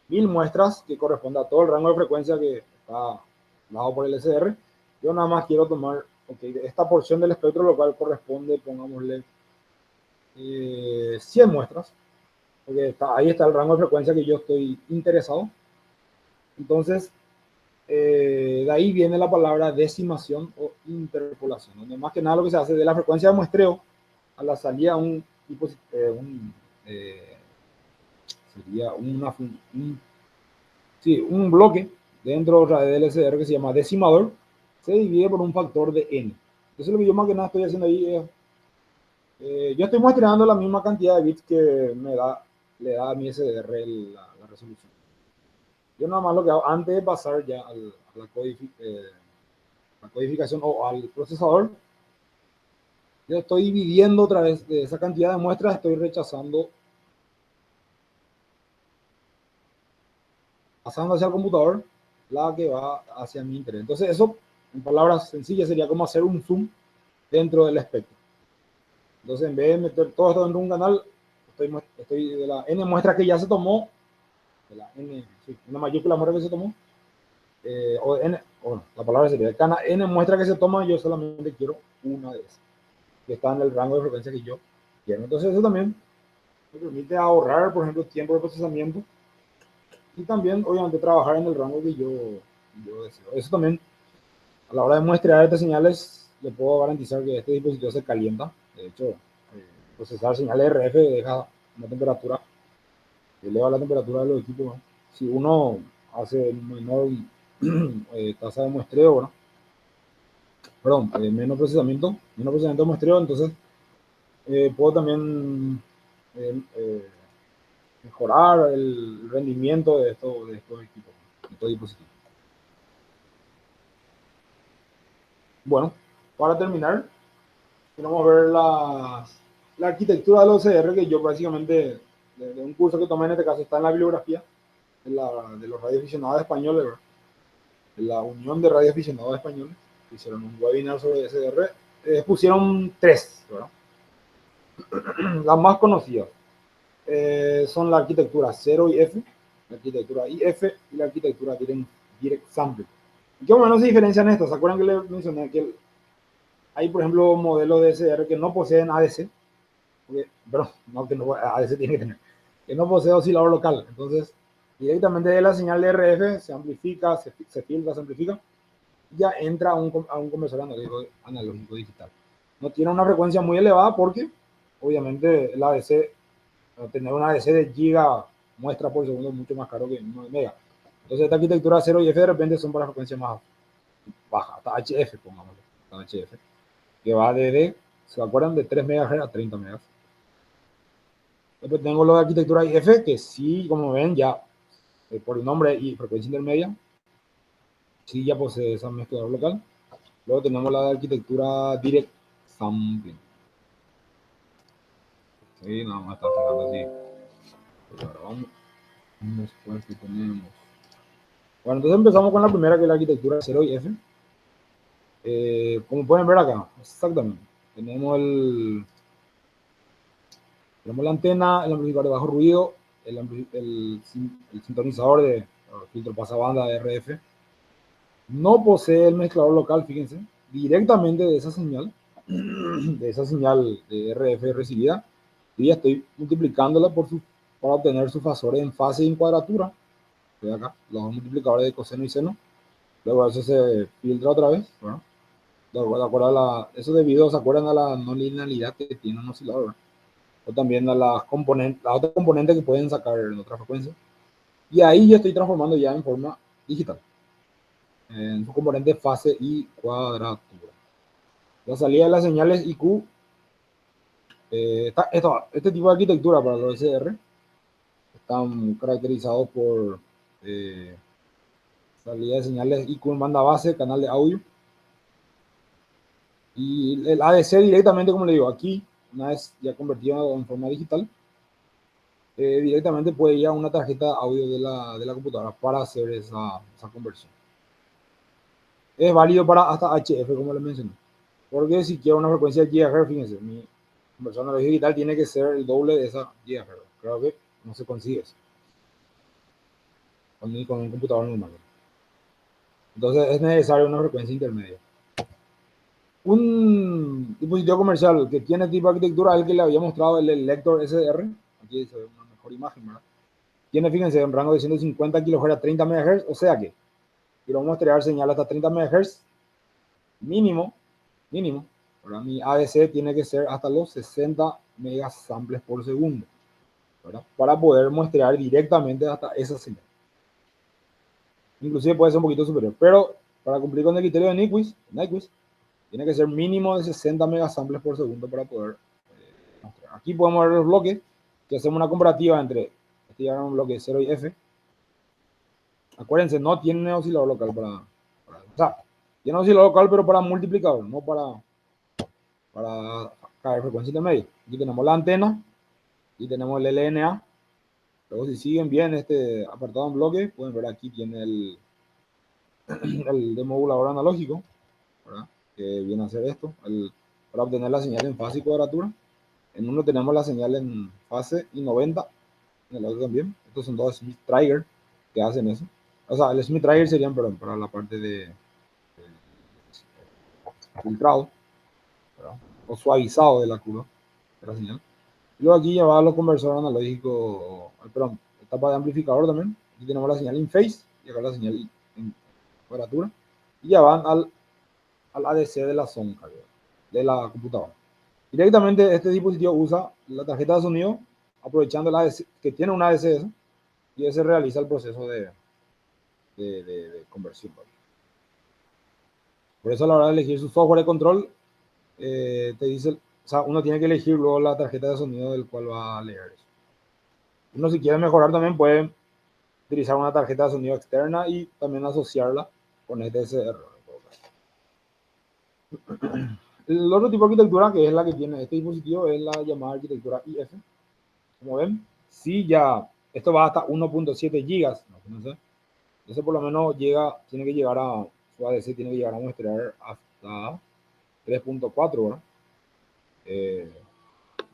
1000 muestras, que corresponde a todo el rango de frecuencia que está dado por el SDR, yo nada más quiero tomar, esta porción del espectro local corresponde, pongámosle 100 muestras, porque ahí está el rango de frecuencia que yo estoy interesado. Entonces, de ahí viene la palabra decimación o interpolación, donde más que nada lo que se hace de la frecuencia de muestreo a la salida sería un bloque dentro del SDR que se llama decimador, se divide por un factor de n. Entonces lo que yo más que nada estoy haciendo ahí es, yo estoy muestreando la misma cantidad de bits que le da a mi SDR la resolución. Yo nada más lo que hago antes de pasar ya a la codificación o al procesador, yo estoy dividiendo otra vez de esa cantidad de muestras, estoy rechazando, pasando hacia el computador la que va hacia mi interés. Entonces eso, en palabras sencillas, sería como hacer un zoom dentro del espectro. Entonces en vez de meter todo esto dentro de un canal, estoy de la n muestra que ya se tomó, de la n, sí, una mayúscula muestra que se tomó, la palabra sería cada n muestra que se toma, yo solamente quiero una de esas, que está en el rango de frecuencia que yo quiero. Entonces eso también me permite ahorrar, por ejemplo, tiempo de procesamiento y también, obviamente, trabajar en el rango que yo deseo. Eso también, a la hora de muestrear estas señales, le puedo garantizar que este dispositivo se calienta. De hecho, procesar señales RF deja una temperatura, eleva la temperatura de los equipos, ¿no? Si uno hace menor tasa de muestreo, ¿no? Perdón, menos procesamiento de muestreo, entonces puedo también mejorar el rendimiento de estos equipos, de estos dispositivos. Bueno, para terminar, vamos a ver la arquitectura del OCR, que yo básicamente, de un curso que tomé en este caso, está en la bibliografía de los radioaficionados españoles, ¿verdad? De la Unión de Radioaficionados Españoles, hicieron un webinar sobre SDR, pusieron 3, ¿verdad? Las más conocidas son la arquitectura 0 y F, la arquitectura IF y la arquitectura Direct Sampling. ¿Qué más no se diferencian estas? ¿Se acuerdan que les mencioné que hay, por ejemplo, modelos de SDR que no poseen ADC? Pero no, que no, ADC tiene que tener, que no posee oscilador local. Entonces, directamente de la señal de RF se amplifica, se filtra, se amplifica, ya entra a un conversor analógico digital. No tiene una frecuencia muy elevada porque, obviamente, el ADC, tener una ADC de giga muestra por segundo es mucho más caro que 1 mega. Entonces, esta arquitectura 0 y F de repente son para frecuencias más bajas, hasta HF, pongámoslo, hasta HF, que va ¿se acuerdan? De 3 MHz a 30 MHz. Después tengo lo de arquitectura IF, que sí, como ven, ya por el nombre y frecuencia intermedia, sí ya posee esa mezclador local. Luego tenemos la de arquitectura Direct Sampling. Sí, nada más está fijando así. Pues ahora vamos. Después que tenemos. Bueno, entonces empezamos con la primera, que es la arquitectura 0 y F. Como pueden ver acá, exactamente, tenemos la antena, el amplificador de bajo ruido, el sintonizador de filtro pasabanda de RF. No posee el mezclador local, fíjense, directamente de esa señal, de RF recibida, y ya estoy multiplicándola para obtener sus fasores en fase y en cuadratura. Ve acá, los multiplicadores de coseno y seno. Luego eso se filtra otra vez, ¿verdad? De acuerdo a eso debido, ¿se acuerdan a la no linealidad que tiene un oscilador? O también a las otras componentes que pueden sacar en otra frecuencia. Y ahí yo estoy transformando ya en forma digital, en su componente fase y cuadratura. La salida de las señales IQ, este tipo de arquitectura para los SR están caracterizados por salida de señales IQ en banda base, canal de audio, y el ADC directamente, como le digo, aquí, una vez ya convertido en forma digital, directamente puede ir a una tarjeta audio de la computadora para hacer esa conversión. Es válido para hasta HF, como les mencioné. Porque si quiero una frecuencia de GHz, fíjense, mi conversión analógica digital tiene que ser el doble de esa GHz. Creo que no se consigue eso con un computador normal. Entonces es necesaria una frecuencia intermedia. Un dispositivo comercial que tiene tipo de arquitectura, el que le había mostrado, el Lector SDR, aquí se ve una mejor imagen, ¿verdad? Tiene, fíjense, un rango de 150 kHz a 30 MHz, o sea que quiero mostrar señal hasta 30 MHz mínimo, ¿verdad? Mi ADC tiene que ser hasta los 60 megasamples por segundo, ¿verdad? Para poder muestrear directamente hasta esa señal. Inclusive puede ser un poquito superior, pero para cumplir con el criterio de Nyquist, tiene que ser mínimo de 60 megasamples por segundo para poder mostrar. Aquí podemos ver los bloques, que hacemos una comparativa entre un bloque 0 y F. Acuérdense, no tiene oscilador local o sea, tiene oscilador local, pero para multiplicador, no para caer frecuencia intermedia. Aquí tenemos la antena y tenemos el LNA. Luego, si siguen bien este apartado en bloque, pueden ver aquí tiene el demodulador analógico, ¿verdad? Que viene a hacer esto, para obtener la señal en fase y cuadratura. En uno tenemos la señal en fase y 90, en el otro también. Estos son dos Smith Trigger que hacen eso. O sea, el Smith Trigger serían, perdón, para la parte de filtrado, ¿verdad? O suavizado de la curva de la señal. Y luego aquí ya va los conversores analógicos, perdón, etapa de amplificador también. Aquí tenemos la señal in phase y acá la señal en cuadratura. Y ya van al ADC de la sonda, de la computadora. Directamente este dispositivo usa la tarjeta de sonido, aprovechando la ADC, que tiene un ADC, y ese realiza el proceso de conversión. Por eso a la hora de elegir su software de control, te dice, o sea, uno tiene que elegir luego la tarjeta de sonido del cual va a leer eso. Uno, si quiere mejorar, también puede utilizar una tarjeta de sonido externa y también asociarla con este SR. El otro tipo de arquitectura, que es la que tiene este dispositivo, es la llamada arquitectura IF. Como ven, sí, ya esto va hasta 1.7 gigas, no sé. Entonces por lo menos tiene que llegar su ADC tiene que llegar a muestrear hasta 3.4, ¿verdad?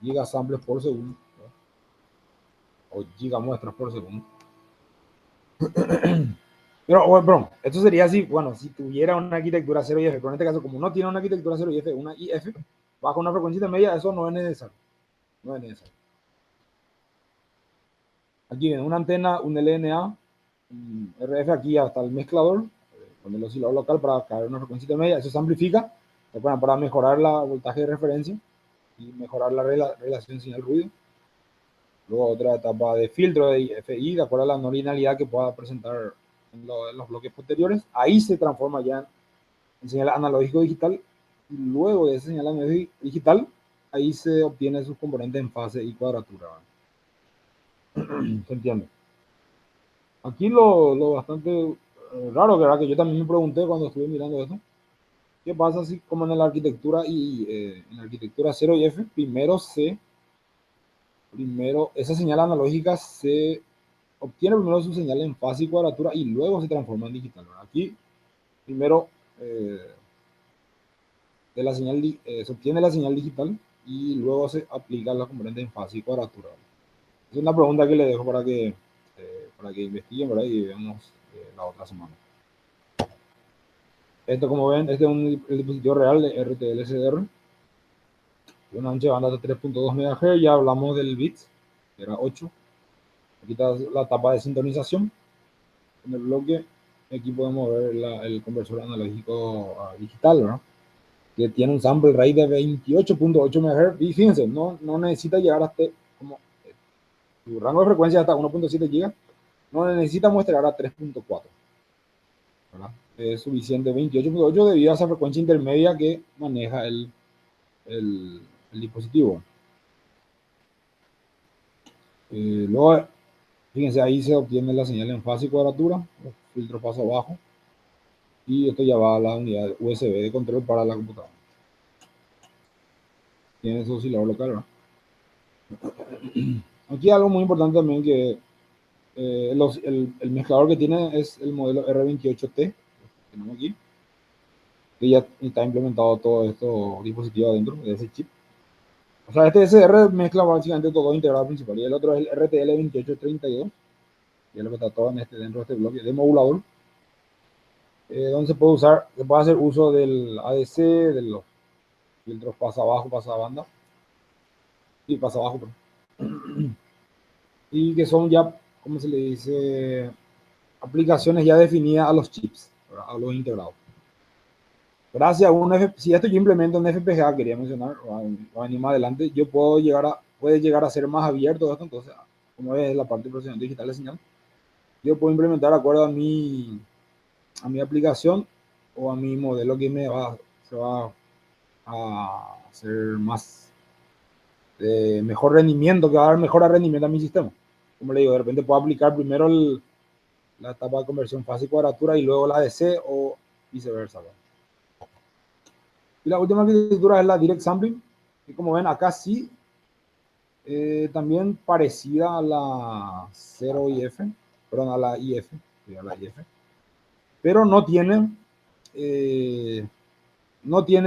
Gigasamples por segundo, ¿verdad? O gigamuestras por segundo. Pero bueno, esto sería así, bueno, si tuviera una arquitectura 0 IF, pero en este caso, como no tiene una arquitectura 0 IF, una IF, bajo una frecuencia media, eso no es necesario. No es necesario. Aquí viene una antena, un LNA, un RF aquí hasta el mezclador, con el oscilador local para caer una frecuencia media, eso se amplifica para mejorar la voltaje de referencia y mejorar la relación señal-ruido. Luego otra etapa de filtro de IFI, de acuerdo a la no linealidad que pueda presentar en los bloques posteriores. Ahí se transforma ya en señal analógico digital, y luego de esa señal analógico digital, ahí se obtiene sus componentes en fase y cuadratura. ¿Se entiende? Aquí lo bastante raro, que era que yo también me pregunté cuando estuve mirando esto, ¿qué pasa si como en la arquitectura en la arquitectura 0 y F, primero esa señal analógica se obtiene primero su señal en fase y cuadratura y luego se transforma en digital, ¿verdad? Aquí primero de la señal, se obtiene la señal digital y luego se aplica la componente en fase y cuadratura. Es una pregunta que le dejo para que investiguen, ¿verdad? Y veamos la otra semana. Esto, como ven, este es el dispositivo real de RTL-SDR. Una ancha de banda de 3.2 MHz. Ya hablamos del bit, que era 8. Aquí está la tapa de sintonización. En el bloque, aquí podemos ver el conversor analógico digital, ¿verdad? Que tiene un sample rate de 28.8 MHz. Y fíjense, no necesita llegar hasta, como su rango de frecuencia hasta 1.7 GB, no necesita muestrear a 3.4. Es suficiente 28.8 debido a esa frecuencia intermedia que maneja el dispositivo. Luego, fíjense, ahí se obtiene la señal en fase y cuadratura, filtro paso abajo, y esto ya va a la unidad USB de control para la computadora. Tiene su oscilador local, ¿verdad? Aquí algo muy importante también que el mezclador que tiene es el modelo R28T, que tenemos aquí, que ya está implementado todo esto dispositivo adentro de ese chip. O sea, este SR mezcla básicamente todo integrado principal y el otro es el RTL2832, que es lo que está todo dentro de este bloque de modulador, donde se puede hacer uso del ADC, de los filtros pasa abajo, pasa banda, y pasa abajo, y que son ya, ¿cómo se le dice? Aplicaciones ya definidas a los chips, ¿verdad? A los integrados. Gracias a si esto yo implemento en FPGA, quería mencionar, o más adelante, yo puede llegar a ser más abierto esto, entonces, como es la parte de procesamiento digital de señal, yo puedo implementar de acuerdo a mi aplicación o a mi modelo que se va a hacer más de mejor rendimiento, que va a dar mejor rendimiento a mi sistema. Como le digo, de repente puedo aplicar primero la etapa de conversión fase y cuadratura y luego la DC o viceversa, ¿verdad? Y la última arquitectura es la Direct Sampling, y como ven acá sí, también parecida a la 0IF, perdón, a la IF, pero no tiene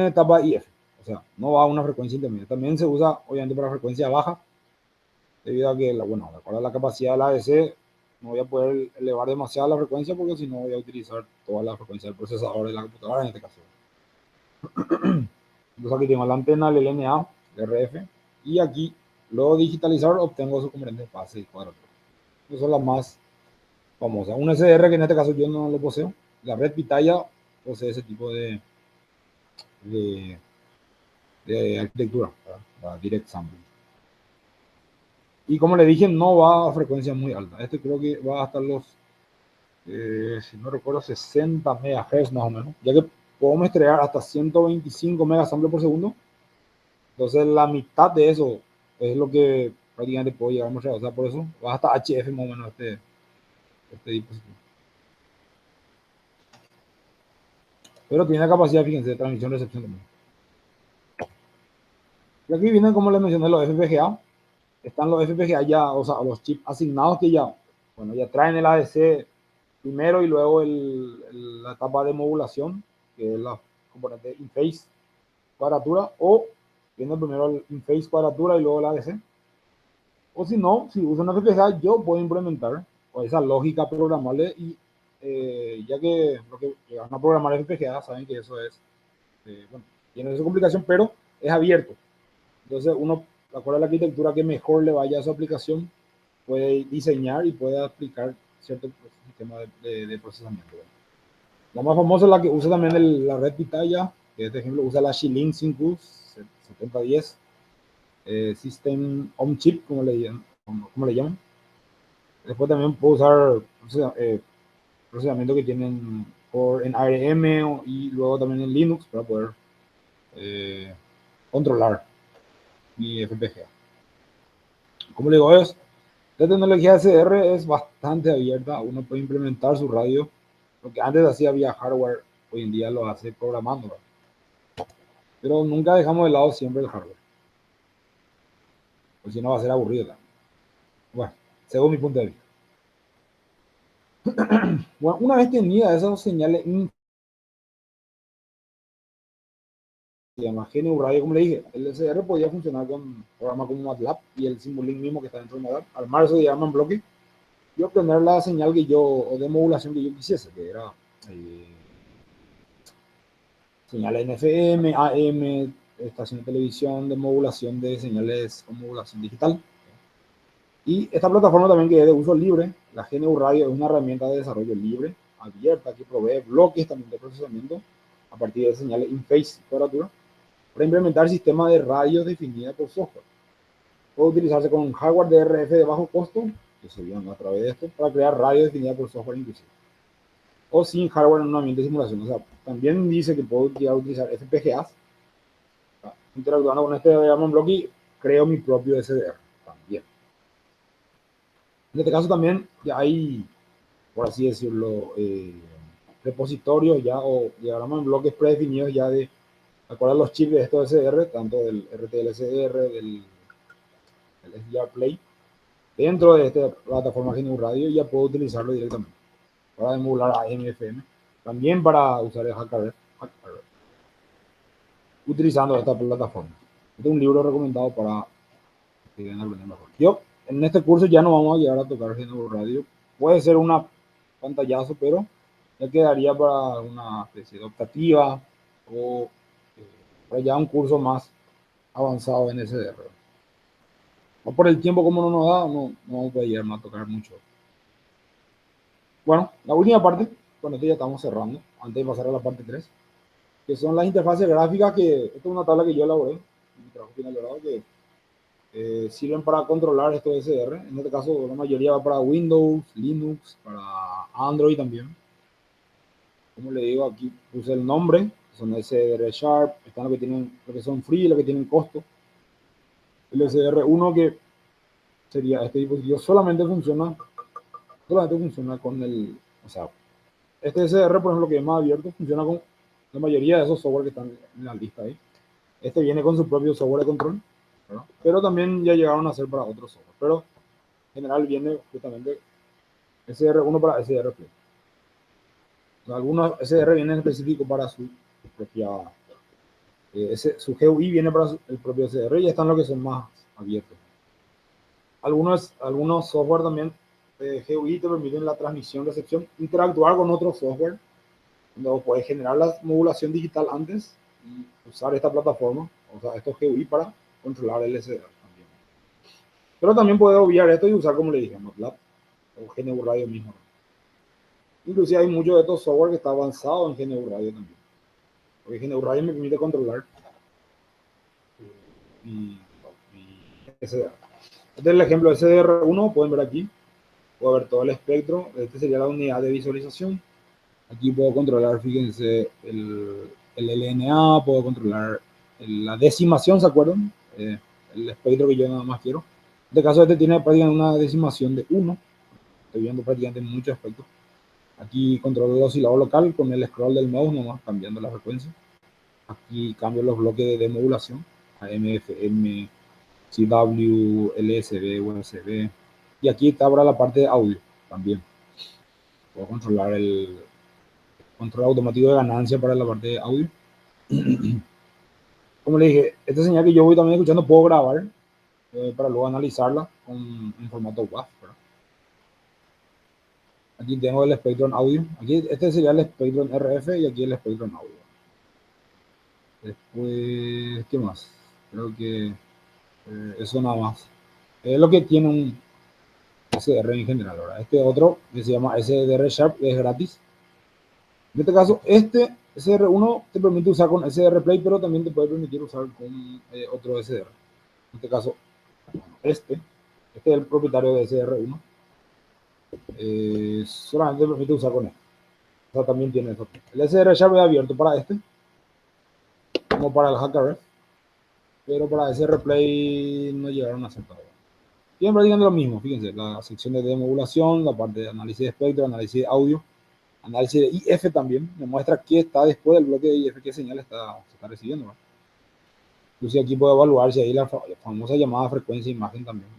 etapa IF, o sea, no va a una frecuencia intermedia. También se usa, obviamente, para frecuencia baja, debido a que, bueno, de acuerdo a la capacidad de la ADC, no voy a poder elevar demasiado la frecuencia porque si no voy a utilizar toda la frecuencia del procesador de la computadora en este caso. Entonces aquí tengo la antena, el LNA, el RF, y aquí, luego digitalizar, obtengo su componente de fase y cuadratura. Esas son las más famosas. Un SDR que en este caso yo no lo poseo. La red Pitaya posee ese tipo de, de arquitectura, la Direct Sampling. Y como le dije, no va a frecuencias muy altas. Este creo que va hasta los, si no recuerdo, 60 MHz más o menos, ya que podemos estrear hasta 125 megasamples por segundo. Entonces la mitad de eso es lo que prácticamente puedo llegar a mostrar. O sea, por eso va hasta HF más o menos este dispositivo. Pero tiene la capacidad, fíjense, de transmisión-recepción también. Y aquí vienen, como les mencioné, los FPGA. Están los FPGA ya, o sea, los chips asignados que ya, bueno, ya traen el ADC primero y luego la etapa de modulación, que es la componente in-phase cuadratura, o viene primero el in-phase cuadratura y luego el ADC. O si no, si uso una FPGA, yo puedo implementar esa lógica programable y ya que lo que van a programar FPGA saben que eso es, bueno, tiene su complicación, pero es abierto. Entonces uno, de acuerdo a la arquitectura que mejor le vaya a su aplicación, puede diseñar y puede aplicar cierto sistema de procesamiento. La más famosa es la que usa también la red Pitaya, que este ejemplo usa la Shilin 7010 System on Chip, como le llaman. Después también puedo usar procesamiento que tienen en ARM y luego también en Linux para poder controlar mi FPGA. Como le digo, la tecnología SDR es bastante abierta. Uno puede implementar su radio. Lo que antes hacía vía hardware, hoy en día lo hace programando. Pero nunca dejamos de lado siempre el hardware. Pues si no va a ser aburrido. Bueno, según mi punto de vista. Bueno, una vez tenía esas señales se llama GNU Radio, como le dije. El SDR podía funcionar con programas como MATLAB y el Simulink mismo que está dentro de MATLAB, armar eso diagrama en bloque y obtener la señal que yo, o de modulación que yo quisiese, que era eh, señales NFM, AM, estación de televisión, de modulación de señales con modulación digital. Y esta plataforma también que es de uso libre, la GNU Radio es una herramienta de desarrollo libre, abierta, que provee bloques también de procesamiento a partir de señales in-phase cuadratura para implementar sistemas de radio definidas por software. Puede utilizarse con hardware de RF de bajo costo, que se vieron a través de esto, para crear radio definida por software inclusive. O sin hardware en un ambiente de simulación. O sea, también dice que puedo utilizar FPGAs, interactuando con este diagrama bloque y creo mi propio SDR también. En este caso también ya hay, por así decirlo, repositorios ya o diagramas en bloques predefinidos ya de acuerdo a los chips de estos SDR, tanto del RTL-SDR, del SDR Play, dentro de esta plataforma GNU Radio ya puedo utilizarlo directamente para emular a MFM, también para usar el HackerRF, utilizando esta plataforma. Este es un libro recomendado para que vayan a aprender mejor. Yo, en este curso ya no vamos a llegar a tocar GNU Radio. Puede ser una pantallazo, pero ya quedaría para una especie de optativa o para ya un curso más avanzado en SDR. O por el tiempo como no nos da, no vamos a poder llegar a tocar mucho. Bueno, la última parte, con esto ya estamos cerrando, antes de pasar a la parte 3, que son las interfaces gráficas, que esta es una tabla que yo elaboré, mi trabajo final elaborado, que sirven para controlar estos SDR. En este caso, la mayoría va para Windows, Linux, para Android también. Como le digo, aquí puse el nombre, son SDR Sharp, están los que tienen, los que son free, los que tienen costo. El SDR1, que sería este dispositivo, solamente funciona con el, o sea, este SDR, por ejemplo, que es más abierto, funciona con la mayoría de esos software que están en la lista ahí. Este viene con su propio software de control, ¿verdad? Pero también ya llegaron a ser para otros software. Pero en general viene justamente SDR1 para SDR Play. O sea, algunos SDR vienen específicos para su propia, su GUI viene para el propio SDR y están los que son más abiertos. Algunos software también GUI te permiten la transmisión, recepción, interactuar con otro software, donde puedes generar la modulación digital antes y usar esta plataforma, o sea, estos GUI para controlar el SDR también. Pero también puedes obviar esto y usar, como le dije, MATLAB o GNU Radio mismo. Inclusive hay muchos de estos software que está avanzado en GNU Radio también. Porque GNU Radio me permite controlar mi SDR. Este es el ejemplo de SDR1, pueden ver aquí. Puedo ver todo el espectro. Este sería la unidad de visualización. Aquí puedo controlar, fíjense, el LNA, puedo controlar la decimación, ¿se acuerdan? El espectro que yo nada más quiero. En este caso, este tiene prácticamente una decimación de 1. Estoy viendo prácticamente muchos aspectos. Aquí controlo el oscilador local con el scroll del mouse, nomás cambiando la frecuencia. Aquí cambio los bloques de modulación, AM, FM, CW, LSB, USB. Y aquí está ahora la parte de audio también. Puedo controlar el control automático de ganancia para la parte de audio. Como le dije, esta señal que yo voy también escuchando puedo grabar para luego analizarla en formato WAV, ¿verdad? Aquí tengo el Spectrum Audio. Aquí este sería el Spectrum RF y aquí el Spectrum Audio. Después, ¿qué más? Creo que eso nada más. Es lo que tiene un SDR en general, ¿verdad? Este otro que se llama SDR Sharp es gratis. En este caso, este SDR1 te permite usar con SDR Play, pero también te puede permitir usar con otro SDR. En este caso, este es el propietario de SDR1. Solamente te permite usar con este. O sea, también tiene eso. El SDR Sharp es abierto para este, como para el HackerRF, pero para SDR Play no llegaron a hacer todavía. Tienen prácticamente lo mismo, fíjense, la sección de demodulación, la parte de análisis de espectro, análisis de audio, análisis de IF también, me muestra qué está después del bloque de IF, qué señal se está recibiendo, ¿no? Inclusive aquí puedo evaluar si hay la famosa llamada frecuencia imagen también, ¿no?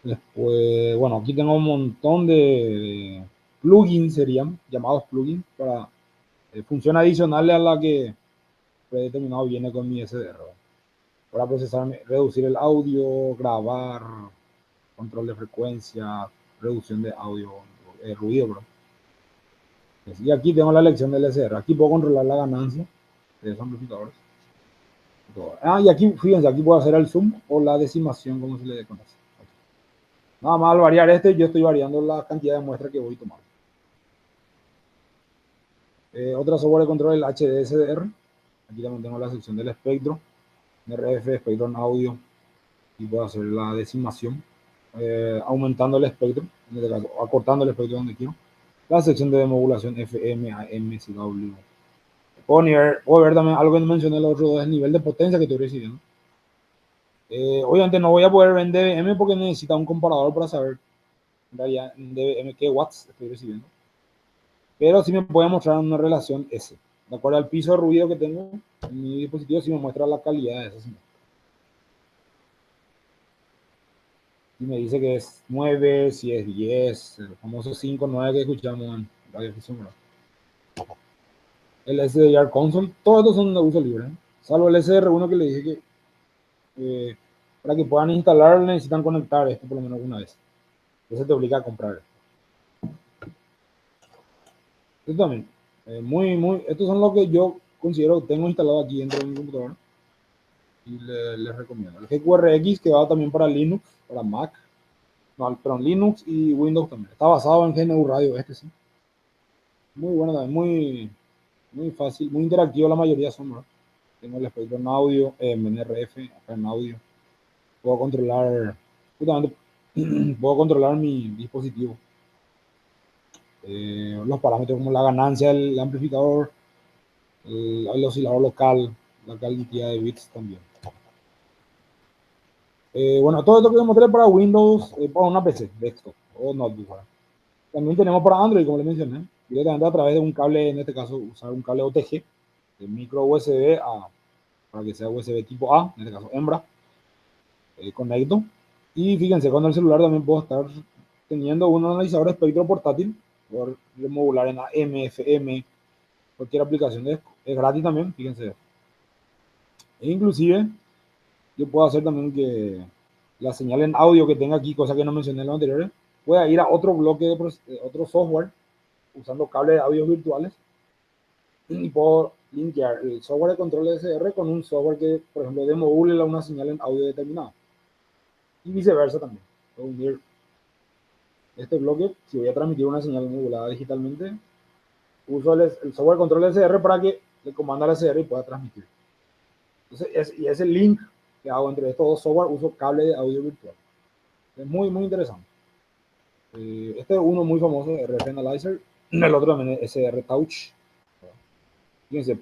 Después, bueno, aquí tengo un montón de plugins, serían llamados plugins, para funciones adicionales a la que predeterminado viene con mi SDR. Para procesar, reducir el audio, grabar, control de frecuencia, reducción de audio, ruido, bro. Y aquí tengo la elección del SDR. Aquí puedo controlar la ganancia de esos amplificadores. Y aquí, fíjense, aquí puedo hacer el zoom o la decimación, como se le conoce. Nada más al variar yo estoy variando la cantidad de muestras que voy tomando. Otra software de control, el HDSDR. Aquí también tengo la sección del espectro, RF, espectro en audio, y puedo hacer la decimación, aumentando el espectro, en este caso, acortando el espectro donde quiero. La sección de demodulación FM, AM, CW. Puedo ver también algo que mencioné el otro, es el nivel de potencia que estoy recibiendo. Obviamente no voy a poder ver en dBm porque necesita un comparador para saber en realidad en dBm qué watts estoy recibiendo. Pero sí me puede mostrar una relación S. De acuerdo al piso de ruido que tengo en mi dispositivo, sí me muestra la calidad de esa señal. Y me dice que es 9, si es 10, el famoso 5, 9 que escuchamos en radiodifusión. El SDR console, todos estos son de uso libre, ¿eh? Salvo el SDR1 que le dije que para que puedan instalar necesitan conectar esto por lo menos una vez. Eso te obliga a comprar. Esto también, estos son los que yo considero que tengo instalado aquí dentro de mi computadora y les recomiendo. El GQRX que va también para Linux, para Mac, no, perdón, Linux y Windows también. Está basado en GNU Radio, sí. Muy bueno también, muy fácil, muy interactivo la mayoría son, ¿no? Tengo el espectro en audio, en RF, acá en audio. Puedo controlar, justamente, puedo controlar mi dispositivo. Los parámetros como la ganancia del amplificador, el oscilador local, la cantidad de bits también. Bueno, todo esto que les mostré para Windows, para una PC, desktop o notebook. ¿Verdad? También tenemos para Android, como les mencioné, directamente a través de un cable, en este caso, usar un cable OTG, de micro USB para que sea USB tipo A, en este caso hembra, conecto. Y fíjense, con el celular también puedo estar teniendo un analizador de espectro portátil, por modular en AM, FM, cualquier aplicación es gratis también, fíjense. E inclusive, yo puedo hacer también que la señal en audio que tenga aquí, cosa que no mencioné en los anteriores, pueda ir a otro bloque de otro software usando cables de audio virtuales y puedo linkear el software de control de SR con un software que, por ejemplo, demodule una señal en audio determinada. Y viceversa también. Puedo unir este bloque, si voy a transmitir una señal modulada digitalmente, uso el software de control de SR para que le comanda al SR y pueda transmitir. Entonces, y ese link que hago entre estos dos software, uso cable de audio virtual. Es muy interesante. Este es uno muy famoso, RF Analyzer. El otro también es SR Touch. Fíjense,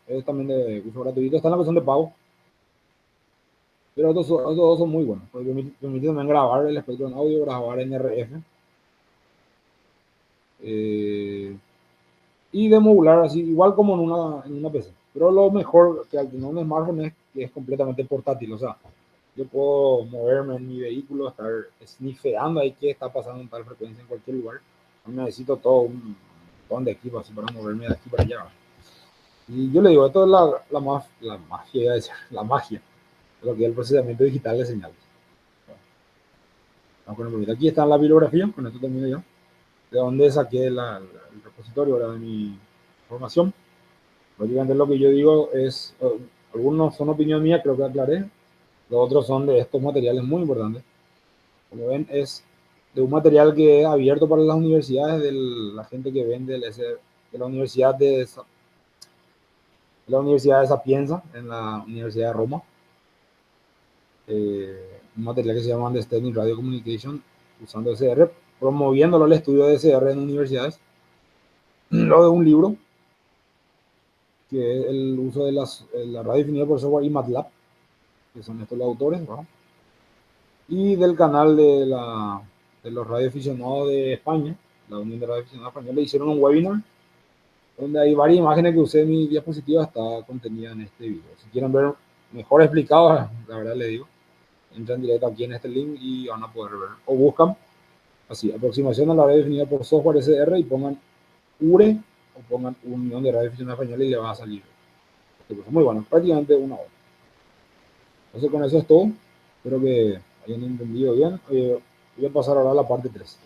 es también de uso gratuito. Está en la versión de pago. Pero estos dos son muy buenos. Porque permite también grabar el espectro en audio, grabar en RF. Y demodular así, igual como en una PC. Pero lo mejor que al tener un smartphone es que es completamente portátil. O sea, yo puedo moverme en mi vehículo, estar sniffeando ahí qué está pasando en tal frecuencia en cualquier lugar. No necesito todo un montón de equipo así para moverme de aquí para allá. Y yo le digo, esto es la magia, la magia de lo que es el procesamiento digital de señales. Bueno, aquí está la bibliografía, con esto termino yo, de donde saqué el repositorio de mi información. Prácticamente lo que yo digo es, algunos son opinión mía, creo que aclaré, los otros son de estos materiales muy importantes. Como ven, es de un material que es abierto para las universidades, de la gente que vende de la Universidad de Sapienza, en la Universidad de Roma. Un material que se llama Understanding Radio Communication, usando SR, promoviéndolo el estudio de SR en universidades. Lo de un libro, que es el uso de la radio definida por software y MATLAB, que son estos los autores, ¿no? Y del canal de los radioaficionados de España, la Unión de Radioaficionados Españoles, hicieron un webinar donde hay varias imágenes que usé en mi diapositiva, está contenida en este video. Si quieren ver mejor explicado, la verdad les digo, entran directo aquí en este link y van a poder ver. O buscan así, aproximación a la radio definida por software SR y pongan URE o pongan Unión de Radioaficionados Españoles y le va a salir Muy bueno, prácticamente una hora. Entonces con eso es todo. Espero que hayan entendido bien. Voy a pasar ahora a la parte 3.